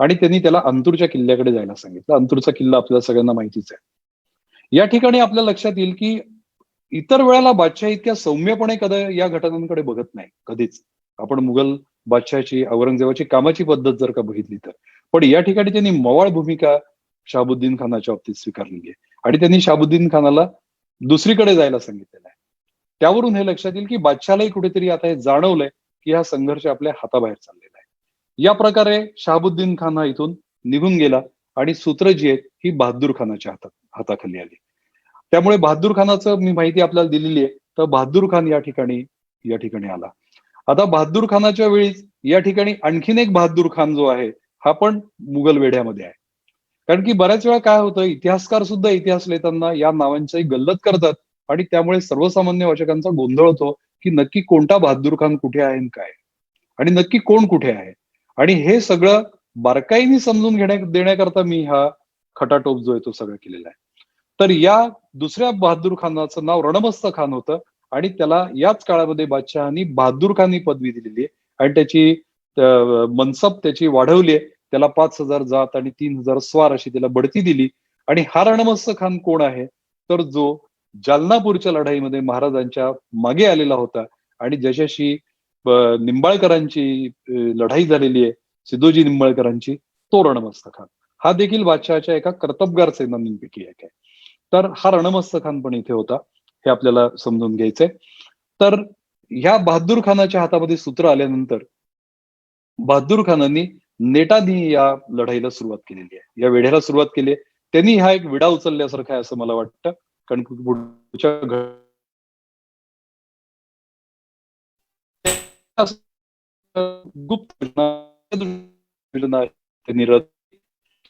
आणि त्यांनी त्याला अंतूरच्या किल्ल्याकडे जायला सांगितलं. अंतूरचा किल्ला आपल्याला सगळ्यांना माहितीच आहे. या ठिकाणी आपल्या लक्षात येईल की इतर वेळेला बादशाह इतक्या सौम्यपणे कधी या घटनांकडे बघत नाही कधीच. आपण मुघल बादशहाची औरंगजेबाची कामाची पद्धत जर का बघितली तर. पण या ठिकाणी त्यांनी मवाळ भूमिका शहाबुद्दीन खानाच्या बाबतीत स्वीकारलेली आहे आणि त्यांनी शहाबुद्दीन खानाला दुसरीकडे जायला सांगितलेलं आहे. त्यावरून हे लक्षात येईल की बादशहालाही कुठेतरी आता हे जाणवलंय की हा संघर्ष आपल्या हाताबाहेर चाललेला आहे. या प्रकारे शहाबुद्दीन खान हा इथून निघून गेला आणि सूत्र जी आहेत ही बहादूर खानाच्या हाताखाली आली. त्यामुळे बहादूर खानाचं मी माहिती आपल्याला दिलेली आहे. तर बहादूर खान या ठिकाणी आला. आता बहादूर खानाच्या वेळीच या ठिकाणी आणखीन एक बहादूर खान जो आहे, हा पण मुघल वेढ्यामध्ये आहे. कारण की बऱ्याच वेळा काय होतं, इतिहासकार सुद्धा इतिहास लिहिताना या नावांची गल्लत करतात आणि त्यामुळे सर्वसामान्य वाचकांचा गोंधळ होतो, की नक्की कोणता बहादूर खान कुठे आहे आणि काय? आणि नक्की कोण कुठे आहे? आणि हे सगळं बारकाईने समजून देण्याकरता मी हा खटाटोप जो आहे तो सगळा केलेला आहे. तर या दुसऱ्या बहादूर खानाचं नाव रणमस्त खान होतं आणि त्याला याच काळामध्ये बादशहानी बहादूर खान ही पदवी दिलेली आहे आणि त्याची मनसब त्याची वाढवली आहे. त्याला 5,000 जात आणि 3,000 स्वार अशी त्याला बढती दिली. आणि हा रणमस्त खान कोण आहे? तर जो जालनापूरच्या लढाईमध्ये महाराजांच्या मागे आलेला होता आणि ज्याच्याशी निंबाळकरांची लढाई झालेली आहे, सिद्धोजी निंबाळकरांची, तो रणमस्त खान. हा देखील बादशहाच्या एका कर्तबगार सेनानींपैकी एक आहे. तर हा रणमस्त खान पण इथे होता, हे आपल्याला समजून घ्यायचंय. तर ह्या बहादूर खानाच्या हातामध्ये सूत्र आल्यानंतर बहादूर खानांनी नेटानी या लढाईला सुरुवात केलेली आहे. या वेढ्याला सुरुवात केली आहे. त्यांनी हा एक विडा उचलल्यासारखा आहे असं मला वाटतं. कारण की पुढच्या गुप्त योजना त्यांनी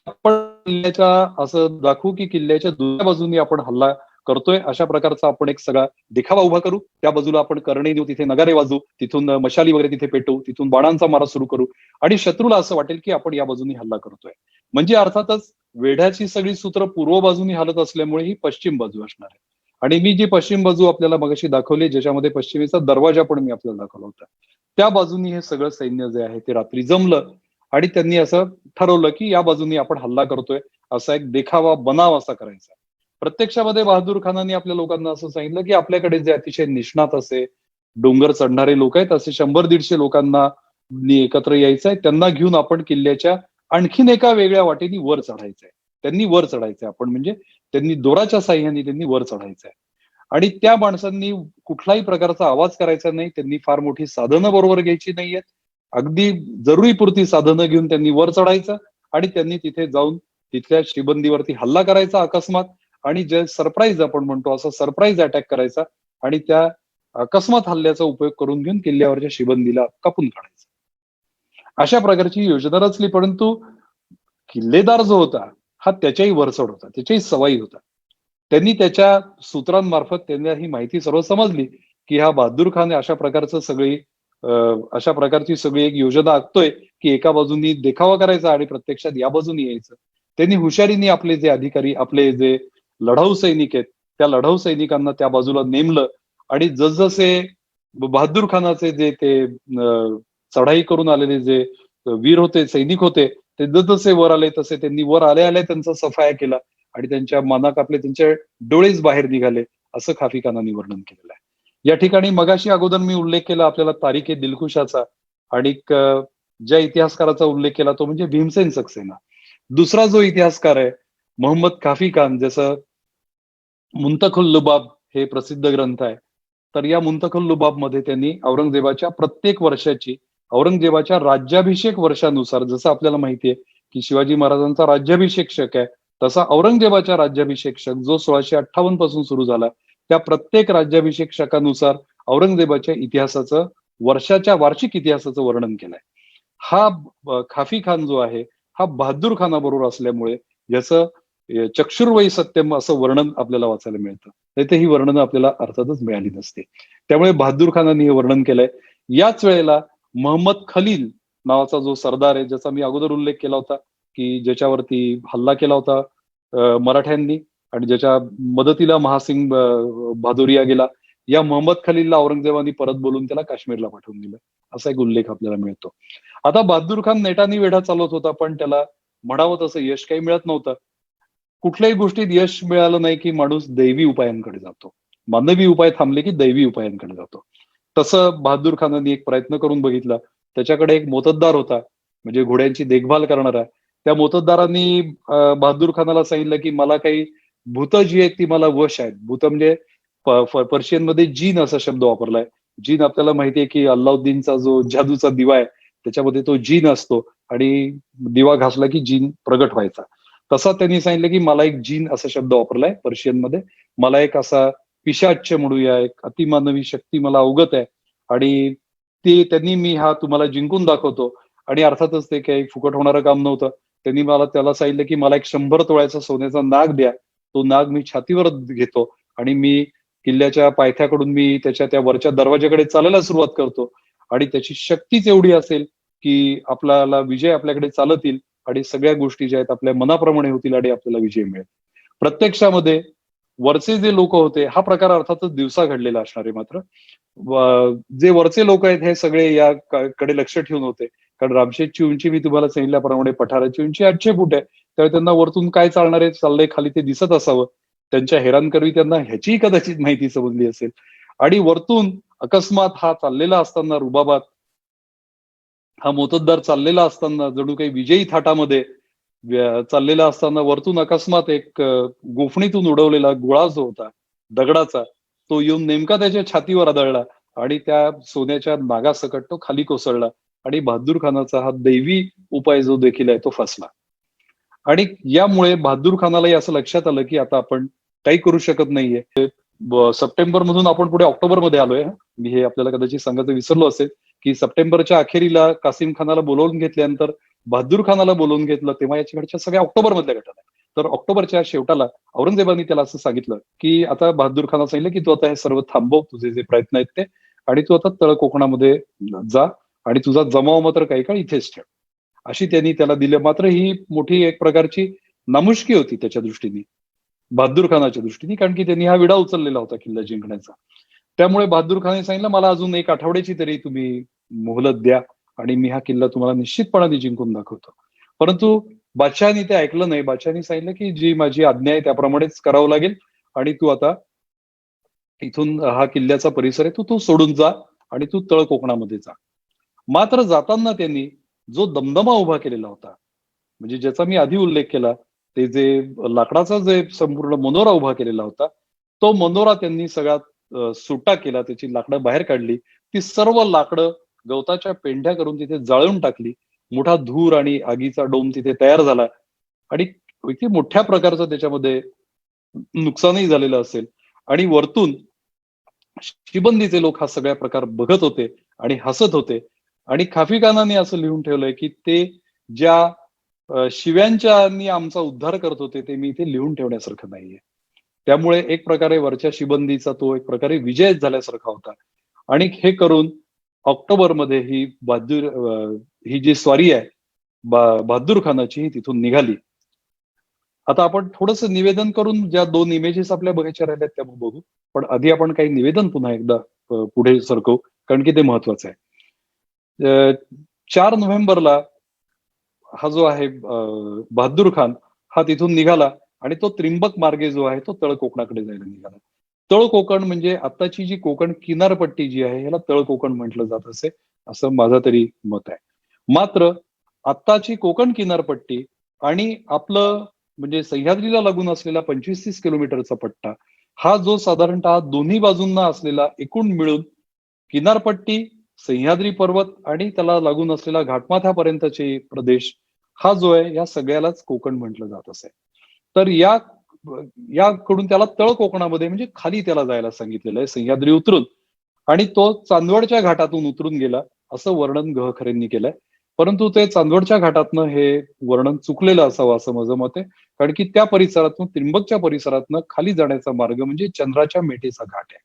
आपण किल्ल्याच्या असं दाखवू की किल्ल्याच्या दुसऱ्या बाजूनी आपण हल्ला करतोय अशा प्रकारचा आपण एक सगळा देखावा उभा करू. त्या बाजूला आपण करणे देऊ, तिथे नगारे वाजू, तिथून मशाली वगैरे तिथे पेटवू, तिथून बाणांचा मारा सुरू करू आणि शत्रूला असं वाटेल की आपण या बाजूनी हल्ला करतोय. म्हणजे अर्थातच वेढ्याची सगळी सूत्र पूर्व बाजूनी हालत असल्यामुळे ही पश्चिम बाजू असणार आहे. आणि मी जी पश्चिम बाजू आपल्याला मगाशी दाखवली, ज्याच्यामध्ये पश्चिमेचा दरवाजा पण मी आपल्याला दाखवला होता, त्या बाजूनी हे सगळं सैन्य जे आहे ते रात्री जमलं आणि त्यांनी असं ठरवलं की या बाजूनी आपण हल्ला करतोय, असा एक देखावा बनाव असा करायचा. प्रत्यक्षामध्ये बहादूर खानाने आपल्या लोकांना असं सांगितलं की आपल्याकडे जे अतिशय निष्णात असे डोंगर चढणारे लोक आहेत, असे 100-150 लोकांना एकत्र यायचंय, त्यांना घेऊन आपण किल्ल्याच्या आणखीन एका वेगळ्या वाटेनी वर चढायचंय. त्यांनी वर चढायचंय आपण, म्हणजे त्यांनी दोराच्या साह्याने त्यांनी वर चढायचंय. आणि त्या माणसांनी कुठलाही प्रकारचा आवाज करायचा नाही, त्यांनी फार मोठी साधनं बरोबर घ्यायची नाहीयेत. अगदी जरुरीपुरती साधनं घेऊन त्यांनी वर चढायचं आणि त्यांनी तिथे जाऊन तिथल्या शिबंदीवरती हल्ला करायचा अकस्मात आणि जे सरप्राईज आपण म्हणतो, असं सरप्राईज अटॅक करायचा आणि त्या अकस्मात हल्ल्याचा उपयोग करून घेऊन किल्ल्यावरच्या शिबंदीला कापून काढायचं. अशा प्रकारची योजना रचली, परंतु किल्लेदार जो होता हा त्याच्याही वरचढ होता, त्याच्याही सवाई होता. त्यांनी त्याच्या सूत्रांमार्फत त्यांना ही माहिती सर्व समजली की हा बहादूर खान अशा प्रकारचं अशा प्रकारची सगळी एक योजना आखतोय की एका बाजूनी देखावा करायचा आणि प्रत्यक्षात या बाजूनी यायचं. त्यांनी हुशारीने आपले जे अधिकारी, आपले जे लढाऊ सैनिक आहेत, त्या लढाऊ सैनिकांना त्या बाजूला नेमलं आणि जसजसे बहादूर खानाचे जे ते चढाई करून आलेले जे वीर होते, सैनिक होते, ते जसजसे वर आले तसे त्यांनी वर आल्या आल्या त्यांचा सफाया केला आणि त्यांच्या मनाक आपले त्यांचे डोळेच बाहेर निघाले, असं खाफी खानाने वर्णन केलेलं आहे. या ठिकाणी मगाशी अगोदर मी उल्लेख केला आपल्याला तारिक दिलखुशाचा आणि ज्या इतिहासकाराचा उल्लेख केला तो म्हणजे भीमसेन सक्सेना. दुसरा जो इतिहासकार आहे मोहम्मद काफी खान, जसं मुंतखुल लुबाब हे प्रसिद्ध ग्रंथ आहे. तर या मुंतखुल लुबाब मध्ये त्यांनी औरंगजेबाच्या प्रत्येक वर्षाची, औरंगजेबाच्या राज्याभिषेक वर्षानुसार, जसं आपल्याला माहितीये की शिवाजी महाराजांचा राज्याभिषेक शक आहे, तसा औरंगजेबाच्या राज्याभिषेक शक जो 1658 पासून सुरू झाला, त्या प्रत्येक राज्याभिषेक शकानुसार औरंगजेबाच्या इतिहासाचं वर्षाच्या वार्षिक इतिहासाचं वर्णन केलंय. हा खाफी खान जो आहे हा बहादूर खानाबरोबर असल्यामुळे याचं चक्षुर्वयी सत्यम असं वर्णन आपल्याला वाचायला मिळतं. नाही तर ही वर्णनं आपल्याला अर्थातच मिळाली नसते. त्यामुळे बहादूर खानाने हे वर्णन केलंय. याच वेळेला मोहम्मद खलील नावाचा जो सरदार आहे, ज्याचा मी अगोदर उल्लेख केला होता की ज्याच्यावरती हल्ला केला होता मराठ्यांनी आणि ज्याच्या मदतीला महासिंग बहादुरिया गेला, या मोहम्मद खलीलला औरंगजेबाने परत बोलून त्याला काश्मीरला पाठवून दिलं, असा एक उल्लेख आपल्याला मिळतो. आता बहादूर खान नेटाने वेढा चालवत होता, पण त्याला म्हणावं तसं यश काही मिळत नव्हतं. कुठल्याही गोष्टीत यश मिळालं नाही की माणूस दैवी उपायांकडे जातो, मानवी उपाय थांबले की दैवी उपायांकडे जातो. तसं बहादूर खानाने एक प्रयत्न करून बघितला. त्याच्याकडे एक मोत्तद्दार होता, म्हणजे घोड्यांची देखभाल करणारा. त्या मोत्तद्दारांनी बहादूर खानाला सांगितलं की मला काही भूत जी आहेत ती मला वश आहेत. भूत म्हणजे पर्शियन मध्ये जीन असा शब्द वापरलाय. जीन आपल्याला माहितीये की अल्लाउद्दीनचा जो जादूचा दिवा आहे त्याच्यामध्ये तो जीन असतो आणि दिवा घासला की जीन प्रगट व्हायचा. तसा त्यांनी सांगितलं की मला एक जीन असा शब्द वापरलाय पर्शियन मध्ये. मला एक असा पिशाच्च म्हणूया, एक अतिमानवी शक्ती मला अवगत आहे आणि ते त्यांनी मी हा तुम्हाला जिंकून दाखवतो. आणि अर्थातच ते काही फुकट होणारं काम नव्हतं. त्यांनी मला त्याला सांगितलं की मला एक 100 तोळ्याचा सोन्याचा नाग द्या. तो नाग मी छातीवर घेतो आणि मी किल्ल्याच्या पायथ्याकडून मी त्याच्या त्या वरच्या दरवाजाकडे चालायला सुरुवात करतो आणि त्याची शक्तीच एवढी असेल की आपल्याला विजय आपल्याकडे चालत येईल आणि सगळ्या गोष्टी ज्या आहेत आपल्या मनाप्रमाणे होतील आणि आपल्याला विजय मिळेल. प्रत्यक्षामध्ये वरचे जे लोक होते, हा प्रकार अर्थातच दिवसा घडलेला असणार आहे. मात्र जे वरचे लोक आहेत हे सगळे या कडे लक्ष ठेवून होते. कारण रामशेजची उंची मी तुम्हाला सांगितल्याप्रमाणे पठाराची उंची 800 फूट आहे. त्यामुळे त्यांना वरतून काय चालणार आहे, चाललंय खाली ते दिसत असावं. त्यांच्या हेरांकरवी त्यांना ह्याची कदाचित माहिती समजली असेल. आणि वरतून अकस्मात हा चाललेला असताना रुबाबात, हा मोत्तद्दार चाललेला असताना जणू काही विजयी थाटामध्ये चाललेला असताना वरतून अकस्मात एक गोफणीतून उडवलेला गोळा जो होता दगडाचा, तो येऊन नेमका त्याच्या छातीवर आदळला आणि त्या सोन्याच्या नागासकट तो खाली कोसळला आणि बहादूर खानाचा हा दैवी उपाय जो देखील आहे तो फसला. आणि यामुळे बहादूर खानालाही असं लक्षात आलं की आता आपण काही करू शकत नाहीये. सप्टेंबर मधून आपण पुढे ऑक्टोबर मध्ये आलोय. मी हे आपल्याला कदाचित सांगायचं विसरलो असेल की सप्टेंबरच्या अखेरीला कासिम खानाला बोलावून घेतल्यानंतर बहादूर खानाला बोलवून घेतलं, तेव्हा याच्याकडच्या सगळ्या ऑक्टोबर मधल्या घटना आहेत. तर ऑक्टोबरच्या शेवटाला औरंगजेबाने त्याला असं सांगितलं की आता बहादूर खानाला सांगितलं की तू आता हे सर्व थांबव, तुझे जे प्रयत्न आहेत ते, आणि तू आता तळ कोकणामध्ये जा आणि तुझा जमाव मात्र काही काळ इथेच ठेव, अशी त्यांनी त्याला दिलं. मात्र ही मोठी एक प्रकारची नामुष्की होती त्याच्या दृष्टीने, बहादूर खानाच्या दृष्टीने, कारण की त्यांनी हा विडा उचललेला होता किल्ला जिंकण्याचा. त्यामुळे बहादूर खानने सांगितलं मला अजून 1 आठवड्याची तरी तुम्ही मोहलत द्या आणि मी हा किल्ला तुम्हाला निश्चितपणाने जिंकून दाखवतो. परंतु बादशहानी ते ऐकलं नाही. बादशहानी सांगितलं की जी माझी आज्ञा आहे त्याप्रमाणेच करावं लागेल आणि तू आता इथून हा किल्ल्याचा परिसर आहे तू सोडून जा आणि तू तळ कोकणामध्ये जा. मात्र जाताना त्यांनी जो दमदमा उभा केलेला होता, म्हणजे ज्याचा मी आधी उल्लेख केला, ते जे लाकडाचा जे संपूर्ण मनोरा उभा केलेला होता, तो मनोरा त्यांनी सगळ्यात सुटा केला, त्याची लाकडं बाहेर काढली. ती सर्व लाकडं गवताच्या पेंढ्या करून तिथे जाळून टाकली. मोठा धूर आणि आगीचा डोम तिथे तयार झाला आणि किती मोठ्या प्रकारचं त्याच्यामध्ये नुकसानही झालेलं असेल. आणि वरतून शिबंदीचे लोक हा सगळा प्रकार बघत होते आणि हसत होते. आणि खाफी खानाने असं लिहून ठेवलंय की ते ज्या शिव्यांच्या आमचा उद्धार करत होते ते मी इथे लिहून ठेवण्यासारखं नाहीये. त्यामुळे एक प्रकारे वरच्या शिबंदीचा तो एक प्रकारे विजय झाल्यासारखा होता. आणि हे करून ऑक्टोबरमध्ये ही ही जी स्वारी आहे बहादूर खानाची ही तिथून निघाली. आता आपण थोडस निवेदन करून ज्या 2 इमेजेस आपल्या बघायच्या राहिल्यात त्या बघू. पण आधी आपण काही निवेदन पुन्हा एकदा पुढे सरकवू, कारण की ते महत्वाचं आहे. 4 नोव्हेंबरला हा जो आहे बहादूर खान हा तिथून निघाला आणि तो त्रिंबक मार्गे जो आहे तो तळ कोकणाकडे जायला निघाला. तळ कोकण म्हणजे आत्ताची जी कोकण किनारपट्टी जी आहे ह्याला तळ कोकण म्हटलं जात असे, असं माझं तरी मत आहे. मात्र आत्ताची कोकण किनारपट्टी आणि आपलं म्हणजे सह्याद्रीला लागून असलेला 25-30 किलोमीटरचा पट्टा, हा जो साधारणतः दोन्ही बाजूंना असलेला एकूण मिळून किनारपट्टी, सह्याद्री पर्वत आणि त्याला लागून असलेला घाटमाथ्यापर्यंतचे प्रदेश, हा जो आहे या सगळ्यालाच कोकण म्हटलं जात असे. तर याकडून त्याला तळ कोकणामध्ये म्हणजे खाली त्याला जायला सांगितलेलं आहे सह्याद्री उतरून, आणि तो चांदवडच्या घाटातून उतरून गेला असं वर्णन गहखरेंनी केलंय. परंतु ते चांदवडच्या घाटातनं हे वर्णन चुकलेलं असावं असं माझं मत आहे. कारण की त्या परिसरातून त्रिंबकच्या परिसरातनं खाली जाण्याचा मार्ग म्हणजे चंद्राच्या मेटेचा घाट आहे.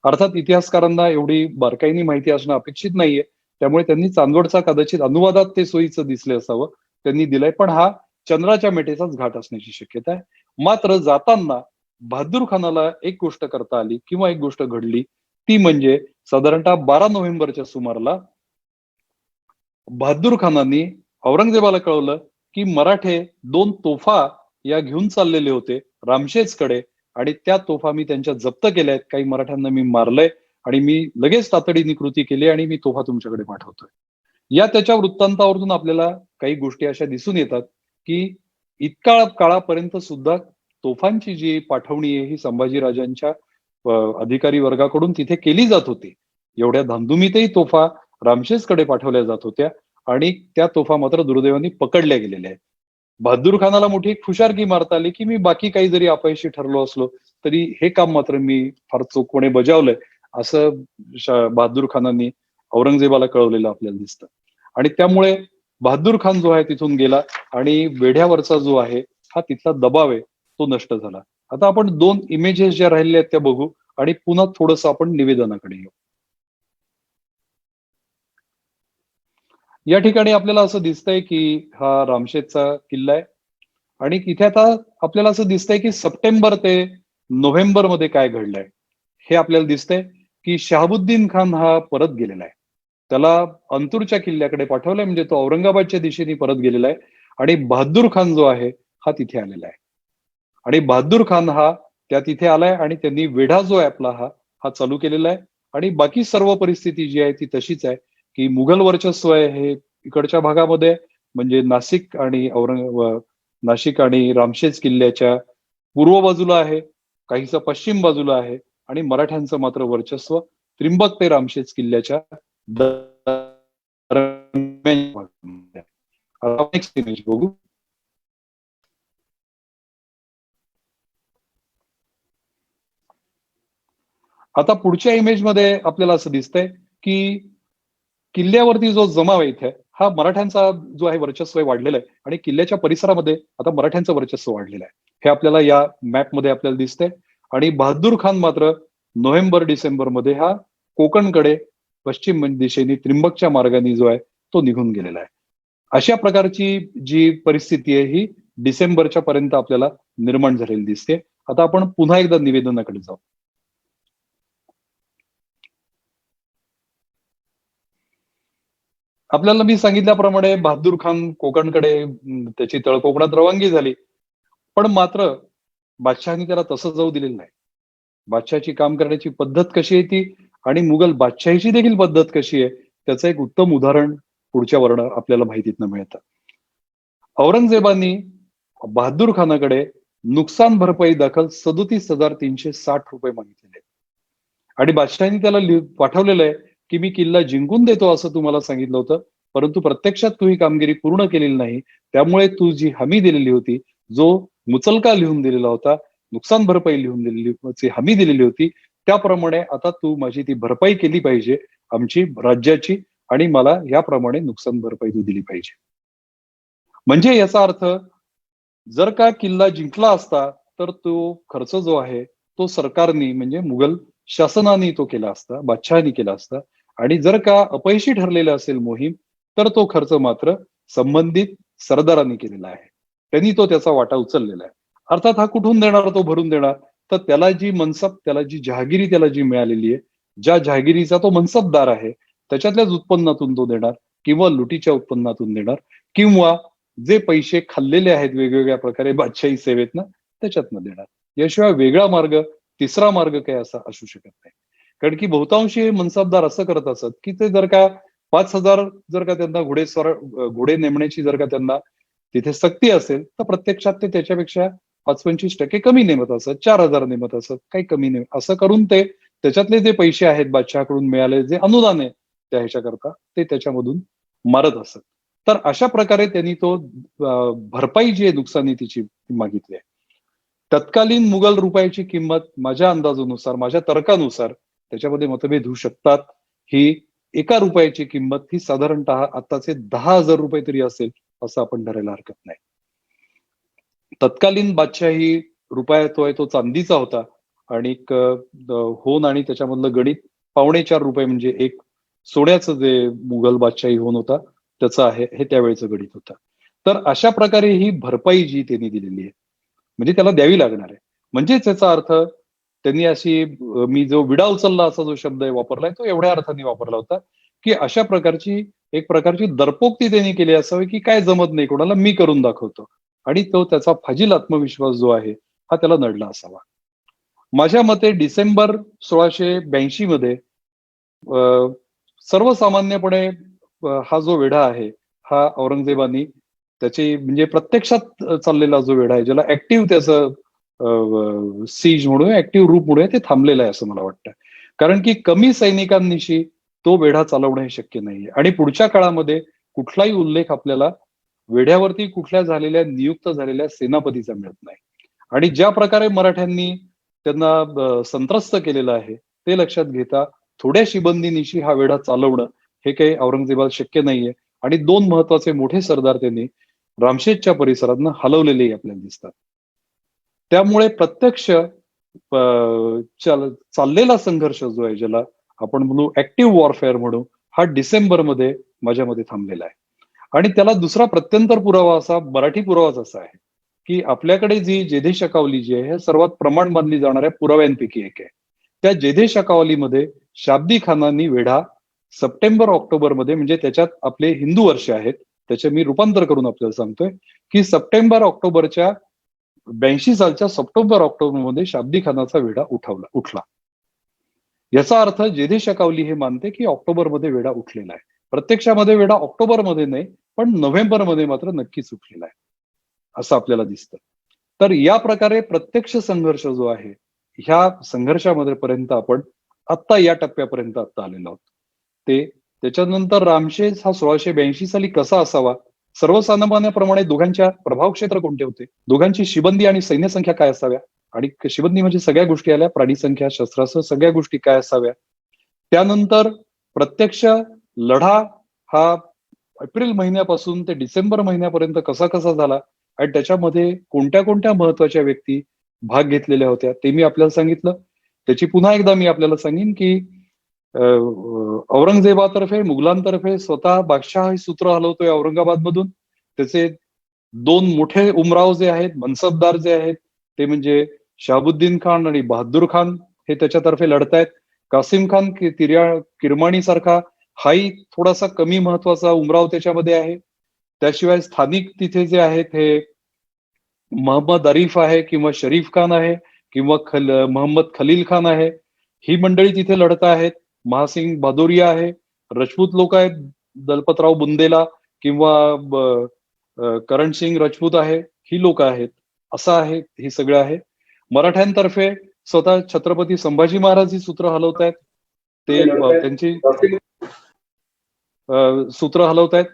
अर्थात इतिहासकारांना एवढी बारकाईने माहिती असणं अपेक्षित नाहीये. त्यामुळे त्यांनी चांदवडचा कदाचित अनुवादात ते सोयीचं दिसले असावं, त्यांनी दिलंय. पण हा चंद्राच्या मेटेचाच घाट असण्याची शक्यता आहे. मात्र जाताना बहादूर खानाला एक गोष्ट करता आली किंवा एक गोष्ट घडली, ती म्हणजे साधारणतः 12 नोव्हेंबरच्या सुमाराला बहादूर खानांनी औरंगजेबाला कळवलं की मराठे 2 तोफा या घेऊन चाललेले होते रामशेजकडे आणि त्या तोफा मी त्यांच्या जप्त केल्या आहेत. काही मराठ्यांना मी मारलंय आणि मी लगेच तातडीने कृती केली आणि मी तोफा तुमच्याकडे पाठवतोय. या त्याच्या वृत्तांतावरून आपल्याला काही गोष्टी अशा दिसून येतात की इतका काळापर्यंत सुद्धा तोफांची जी पाठवणी आहे ही संभाजीराजांच्या अधिकारी वर्गाकडून तिथे केली जात होती. एवढ्या धामधुमीतही तोफा रामशेजकडे पाठवल्या जात होत्या आणि त्या तोफा मात्र दुर्दैवाने पकडल्या गेलेल्या आहेत. बहादूर खानाला मोठी एक फुशारकी मारता आली की मी बाकी काही जरी अपयशी ठरलो असलो तरी हे काम मात्र मी फार चोखपणे बजावलंय, असं बहादूर खानांनी औरंगजेबाला कळवलेलं आपल्याला दिसतं. आणि त्यामुळे बहादूर खान जो आहे तिथून गेला आणि वेढ्यावरचा जो आहे हा तिथला दबाव आहे तो नष्ट झाला. आता आपण 2 इमेजेस ज्या राहिल्या आहेत त्या बघू आणि पुन्हा थोडंसं आपण निवेदनाकडे येऊ. या ठिकाणी आपल्याला असं दिसतंय की हा रामशेजचा किल्ला आहे आणि तिथे आता आपल्याला असं दिसतंय की सप्टेंबर ते नोव्हेंबर मध्ये काय घडलंय हे आपल्याला दिसतंय की शहाबुद्दीन खान हा परत गेलेला आहे. त्याला अंतूरच्या किल्ल्याकडे पाठवलंय, म्हणजे तो औरंगाबादच्या दिशेने परत गेलेला आहे आणि बहादूर खान जो आहे हा तिथे आलेला आहे. आणि बहादूर खान हा त्या तिथे आलाय आणि त्यांनी वेढा जो आहे आपला हा चालू केलेला आहे आणि बाकी सर्व परिस्थिती जी आहे ती तशीच आहे की मुघल वर्चस्व आहे हे इकडच्या भागामध्ये, म्हणजे नाशिक आणि रामशेज किल्ल्याच्या पूर्व बाजूला आहे, काहीसं पश्चिम बाजूला आहे आणि मराठ्यांचं मात्र वर्चस्व त्रिंबक ते रामशेज किल्ल्याच्या दरम्यान भागामध्ये आहे. आता नेक्स्ट इमेज बघू. आता पुढच्या इमेजमध्ये आपल्याला असं दिसतंय की किल्ल्यावरती जो जमाव आहे इथे हा मराठ्यांचा जो आहे वर्चस्व वाढलेला आहे आणि किल्ल्याच्या परिसरामध्ये आता मराठ्यांचं वर्चस्व वाढलेलं आहे. हे आपल्याला या मॅपमध्ये आपल्याला दिसतंय आणि बहादूर खान मात्र नोव्हेंबर डिसेंबर मध्ये हा कोकणकडे पश्चिम दिशेने त्रिंबकच्या मार्गाने जो आहे तो निघून गेलेला आहे. अशा प्रकारची जी परिस्थिती आहे ही डिसेंबरच्या पर्यंत आपल्याला निर्माण झालेली दिसते. आता आपण पुन्हा एकदा निवेदनाकडे जाऊ. आपल्याला मी सांगितल्याप्रमाणे बहादूर खान कोकणकडे त्याची तळकोकणात रवानगी झाली. पण मात्र बादशहानी त्याला तसं जाऊ दिलेलं नाही. बादशहाची काम करण्याची पद्धत कशी आहे ती आणि मुघल बादशाहीची देखील पद्धत कशी आहे त्याचं एक उत्तम उदाहरण पुढच्या वर्ण आपल्याला माहितीतनं मिळतं. औरंगजेबानी बहादूर खानाकडे नुकसान भरपाई दाखल 37,360 रुपये मागितलेले. आणि बादशहानी त्याला पाठवलेलं आहे की मी किल्ला जिंकून देतो असं तुम्हाला सांगितलं होतं, परंतु प्रत्यक्षात तू ही कामगिरी पूर्ण केलेली नाही. त्यामुळे तू जी हमी दिलेली होती, जो मुचलका लिहून दिलेला होता, नुकसान भरपाई लिहून दिलेली हमी दिलेली होती, त्याप्रमाणे आता तू माझी ती भरपाई केली पाहिजे आमची राज्याची आणि मला याप्रमाणे नुकसान भरपाई तू दिली पाहिजे. म्हणजे याचा अर्थ जर का किल्ला जिंकला असता तर तो खर्च जो आहे तो सरकारने म्हणजे मुघल शासनाने तो केला असता, बादशहानी केला असता आणि जर का अपयशी ठरलेला असेल मोहीम तर तो खर्च मात्र संबंधित सरदारांनी केलेला आहे. त्यांनी तो त्याचा वाटा उचललेला आहे. अर्थात हा कुठून देणार, तो भरून देणार तर त्याला जी मनसब, त्याला जी जहागिरी त्याला जी मिळालेली आहे, ज्या जहागिरीचा तो मनसबदार आहे त्याच्यातल्याच उत्पन्नातून तो देणार किंवा लुटीच्या उत्पन्नातून देणार किंवा जे पैसे खाल्लेले आहेत वेगवेगळ्या प्रकारे बादशाही सेवेतनं त्याच्यातनं देणार. याशिवाय वेगळा मार्ग, तिसरा मार्ग काय असा असू शकत नाही. कारण की बहुतांशी हे मनसबदार असं करत असत की ते जर का 5,000 जर का त्यांना घोडे नेमण्याची जर का त्यांना तिथे सक्ती असेल तर प्रत्यक्षात ते त्याच्यापेक्षा 5-25% कमी नेमत असत, 4,000 नेमत असत, काही कमी नेमत असं करून ते त्याच्यातले जे पैसे आहेत बादशहाकडून मिळाले जे अनुदान आहे त्या ह्याच्याकरता ते त्याच्यामधून मारत असत. तर अशा प्रकारे त्यांनी तो भरपाई जी आहे नुकसानी तिची मागितली आहे. तत्कालीन मुघल रुपयाची किंमत माझ्या अंदाजानुसार, माझ्या तर्कानुसार त्याच्यामध्ये मतभेद होऊ शकतात. ही एका रुपयाची किंमत ही साधारणतः आताचे 10,000 रुपये तरी असेल असं आपण धरायला हरकत नाही. तत्कालीन बादशाही रुपया तो आहे तो चांदीचा होता आणि होन आणि त्याच्यामधलं गणित 4.25 रुपये म्हणजे एक सोन्याचं जे मुघल बादशाही होन होता त्याचं आहे हे त्यावेळेचं गणित होतं. तर अशा प्रकारे ही भरपाई जी त्यांनी दिलेली आहे म्हणजे त्याला द्यावी लागणार आहे. म्हणजेच याचा अर्थ त्यांनी अशी मी जो विडा उचलला असा जो शब्द वापरलाय तो एवढ्या अर्थाने वापरला होता की अशा प्रकारची एक प्रकारची दरपोक्ती त्यांनी केली असावी की काय जमत नाही कोणाला मी करून दाखवतो आणि तो त्याचा फाजील आत्मविश्वास जो आहे हा त्याला नडला असावा. माझ्या मते डिसेंबर 1682 मध्ये सर्वसामान्यपणे हा जो वेढा आहे हा औरंगजेबानी त्याची म्हणजे प्रत्यक्षात चाललेला जो वेढा आहे ज्याला ऍक्टिव्ह त्याचं सीज म्हणून ऍक्टिव्ह रूप म्हणून ते थांबलेलं आहे असं मला वाटतं. कारण की कमी सैनिकांनिशी तो वेढा चालवणं हे शक्य नाहीये आणि पुढच्या काळामध्ये कुठलाही उल्लेख आपल्याला वेढ्यावरती कुठल्या झालेल्या नियुक्त झालेल्या सेनापतीचा मिळत नाही. आणि ज्या प्रकारे मराठ्यांनी त्यांना संत्रस्त केलेलं आहे ते लक्षात घेता थोड्या शिबंदीनिशी हा वेढा चालवणं हे काही औरंगजेबाला शक्य नाहीये. आणि दोन महत्वाचे मोठे सरदार त्यांनी रामशेजच्या परिसरातनं हलवलेलेही आपल्याला दिसतात. त्यामुळे प्रत्यक्ष चाललेला संघर्ष जो आहे ज्याला आपण म्हणू ऍक्टिव्ह वॉरफेअर म्हणू हा डिसेंबरमध्ये माझ्या मते थांबलेला आहे. आणि त्याला दुसरा प्रत्यंतर पुरावा असा मराठी पुरावाच असा आहे की आपल्याकडे जी जेधे शकावली जी आहे हे सर्वात प्रमाण मानली जाणाऱ्या पुराव्यांपैकी एक आहे. त्या जेधे शकावलीमध्ये शाब्दी खानांनी वेढा सप्टेंबर ऑक्टोबरमध्ये म्हणजे त्याच्यात आपले हिंदू वर्ष आहेत त्याचे मी रूपांतर करून आपल्याला सांगतोय की सप्टेंबर ऑक्टोबरच्या 82 सालच्या सप्टेंबर ऑक्टोबरमध्ये शाब्दी खानाचा वेढा उठला. याचा अर्थ जेधे शकावली हे मानते की ऑक्टोबरमध्ये वेढा उठलेला आहे. प्रत्यक्षामध्ये वेढा ऑक्टोबरमध्ये नाही पण नोव्हेंबरमध्ये मात्र नक्कीच उठलेला आहे असं आपल्याला दिसतं. तर या प्रकारे प्रत्यक्ष संघर्ष जो आहे ह्या संघर्षामध्ये पर्यंत आपण आत्ता या टप्प्यापर्यंत आत्ता आलेलो आहोत. ते त्याच्यानंतर रामशेज हा 1682 साली कसा असावा सर्वसामान्याप्रमाणे दोघांच्या प्रभाव क्षेत्र कोणते होते दोघांची शिबंदी आणि सैन्य संख्या काय असाव्या आणि शिबंदी म्हणजे सगळ्या गोष्टी आल्या प्राणी संख्या शस्त्रास्त्र सगळ्या गोष्टी काय असाव्या. त्यानंतर प्रत्यक्ष लढा हा एप्रिल महिन्यापासून ते डिसेंबर महिन्यापर्यंत कसा कसा झाला आणि त्याच्यामध्ये कोणत्या कोणत्या महत्वाच्या व्यक्ती भाग घेतलेल्या होत्या ते मी आपल्याला सांगितलं. त्याची पुन्हा एकदा मी आपल्याला सांगेन की औरंगजेबातर्फे मुघलांतर्फे स्वतः बादशाह हे सूत्र हलवतोय औरंगाबाद मधून. त्याचे दोन मोठे उमराव जे आहेत मनसबदार जे आहेत ते म्हणजे शहाबुद्दीन खान आणि बहादूर खान हे त्याच्यातर्फे लढतायत. कासिम खान किरमाणी सारखा हाही थोडासा कमी महत्वाचा उमराव त्याच्यामध्ये आहे. त्याशिवाय स्थानिक तिथे जे आहेत हे महम्मद अरीफ आहे किंवा शरीफ खान आहे किंवा मोहम्मद खलील खान आहे. ही मंडळी तिथे लढत आहेत. महासिंग भादोरिया आहे. राजपूत लोक आहेत दलपतराव बुंदेला किंवा करणसिंग राजपूत आहे ही लोक आहेत असं आहे हे सगळं आहे. मराठ्यांतर्फे स्वतः छत्रपती संभाजी महाराज ही सूत्र हलवतायत ते त्यांची सूत्र हलवतायत.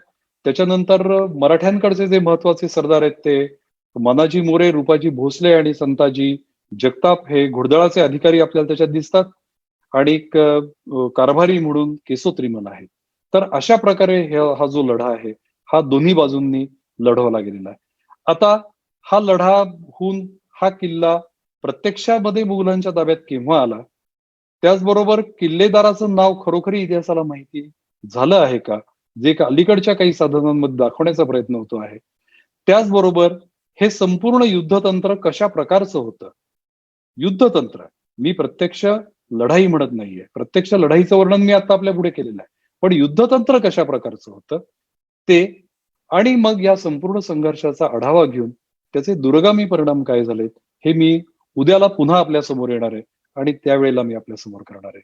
त्याच्यानंतर मराठ्यांकडचे जे महत्वाचे सरदार आहेत ते मनाजी मोरे रूपाजी भोसले आणि संताजी जगताप हे घोडदळाचे अधिकारी आपल्याला त्याच्यात दिसतात आणि कारभारी म्हणून केसोत्रीमल आहेत. तर अशा प्रकारे हा जो लढा आहे हा दोन्ही बाजूंनी लढवला गेलेला आहे. आता हा लढा होऊन हा किल्ला प्रत्यक्षामध्ये मुघलांच्या ताब्यात केव्हा आला त्याचबरोबर किल्लेदाराचं नाव खरोखरी इतिहासाला माहिती झालं आहे का जे अलीकडच्या काही साधनांमध्ये दाखवण्याचा प्रयत्न होतो आहे. त्याचबरोबर हे संपूर्ण युद्धतंत्र कशा प्रकारचं होतं युद्धतंत्र मी प्रत्यक्ष लढाई म्हणत नाहीये प्रत्यक्ष लढाईचं वर्णन मी आता आपल्या पुढे केलेलं आहे पण युद्धतंत्र कशा प्रकारचं होतं ते आणि मग या संपूर्ण संघर्षाचा आढावा घेऊन त्याचे दूरगामी परिणाम काय झालेत हे मी उद्याला पुन्हा आपल्या समोर येणार आहे आणि त्यावेळेला मी आपल्या समोर करणार आहे.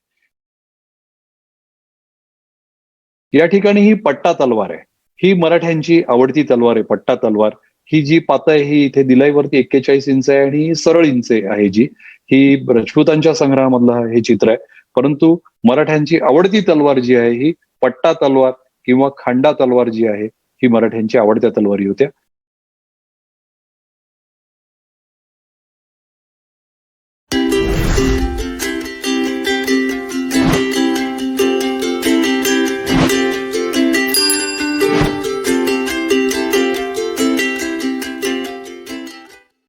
या ठिकाणी ही पट्टा तलवार आहे. ही मराठ्यांची आवडती तलवार आहे पट्टा तलवार. ही जी पात आहे ही इथे दिलाईवरती 41 इंच आहे आणि सरळ इंच आहे जी ही राजपुतांच्या संग्रहामधलं हे चित्र आहे. परंतु मराठ्यांची आवडती तलवार जी आहे ही पट्टा तलवार किंवा खांडा तलवार जी आहे ही मराठ्यांची आवडत्या तलवारी होत्या.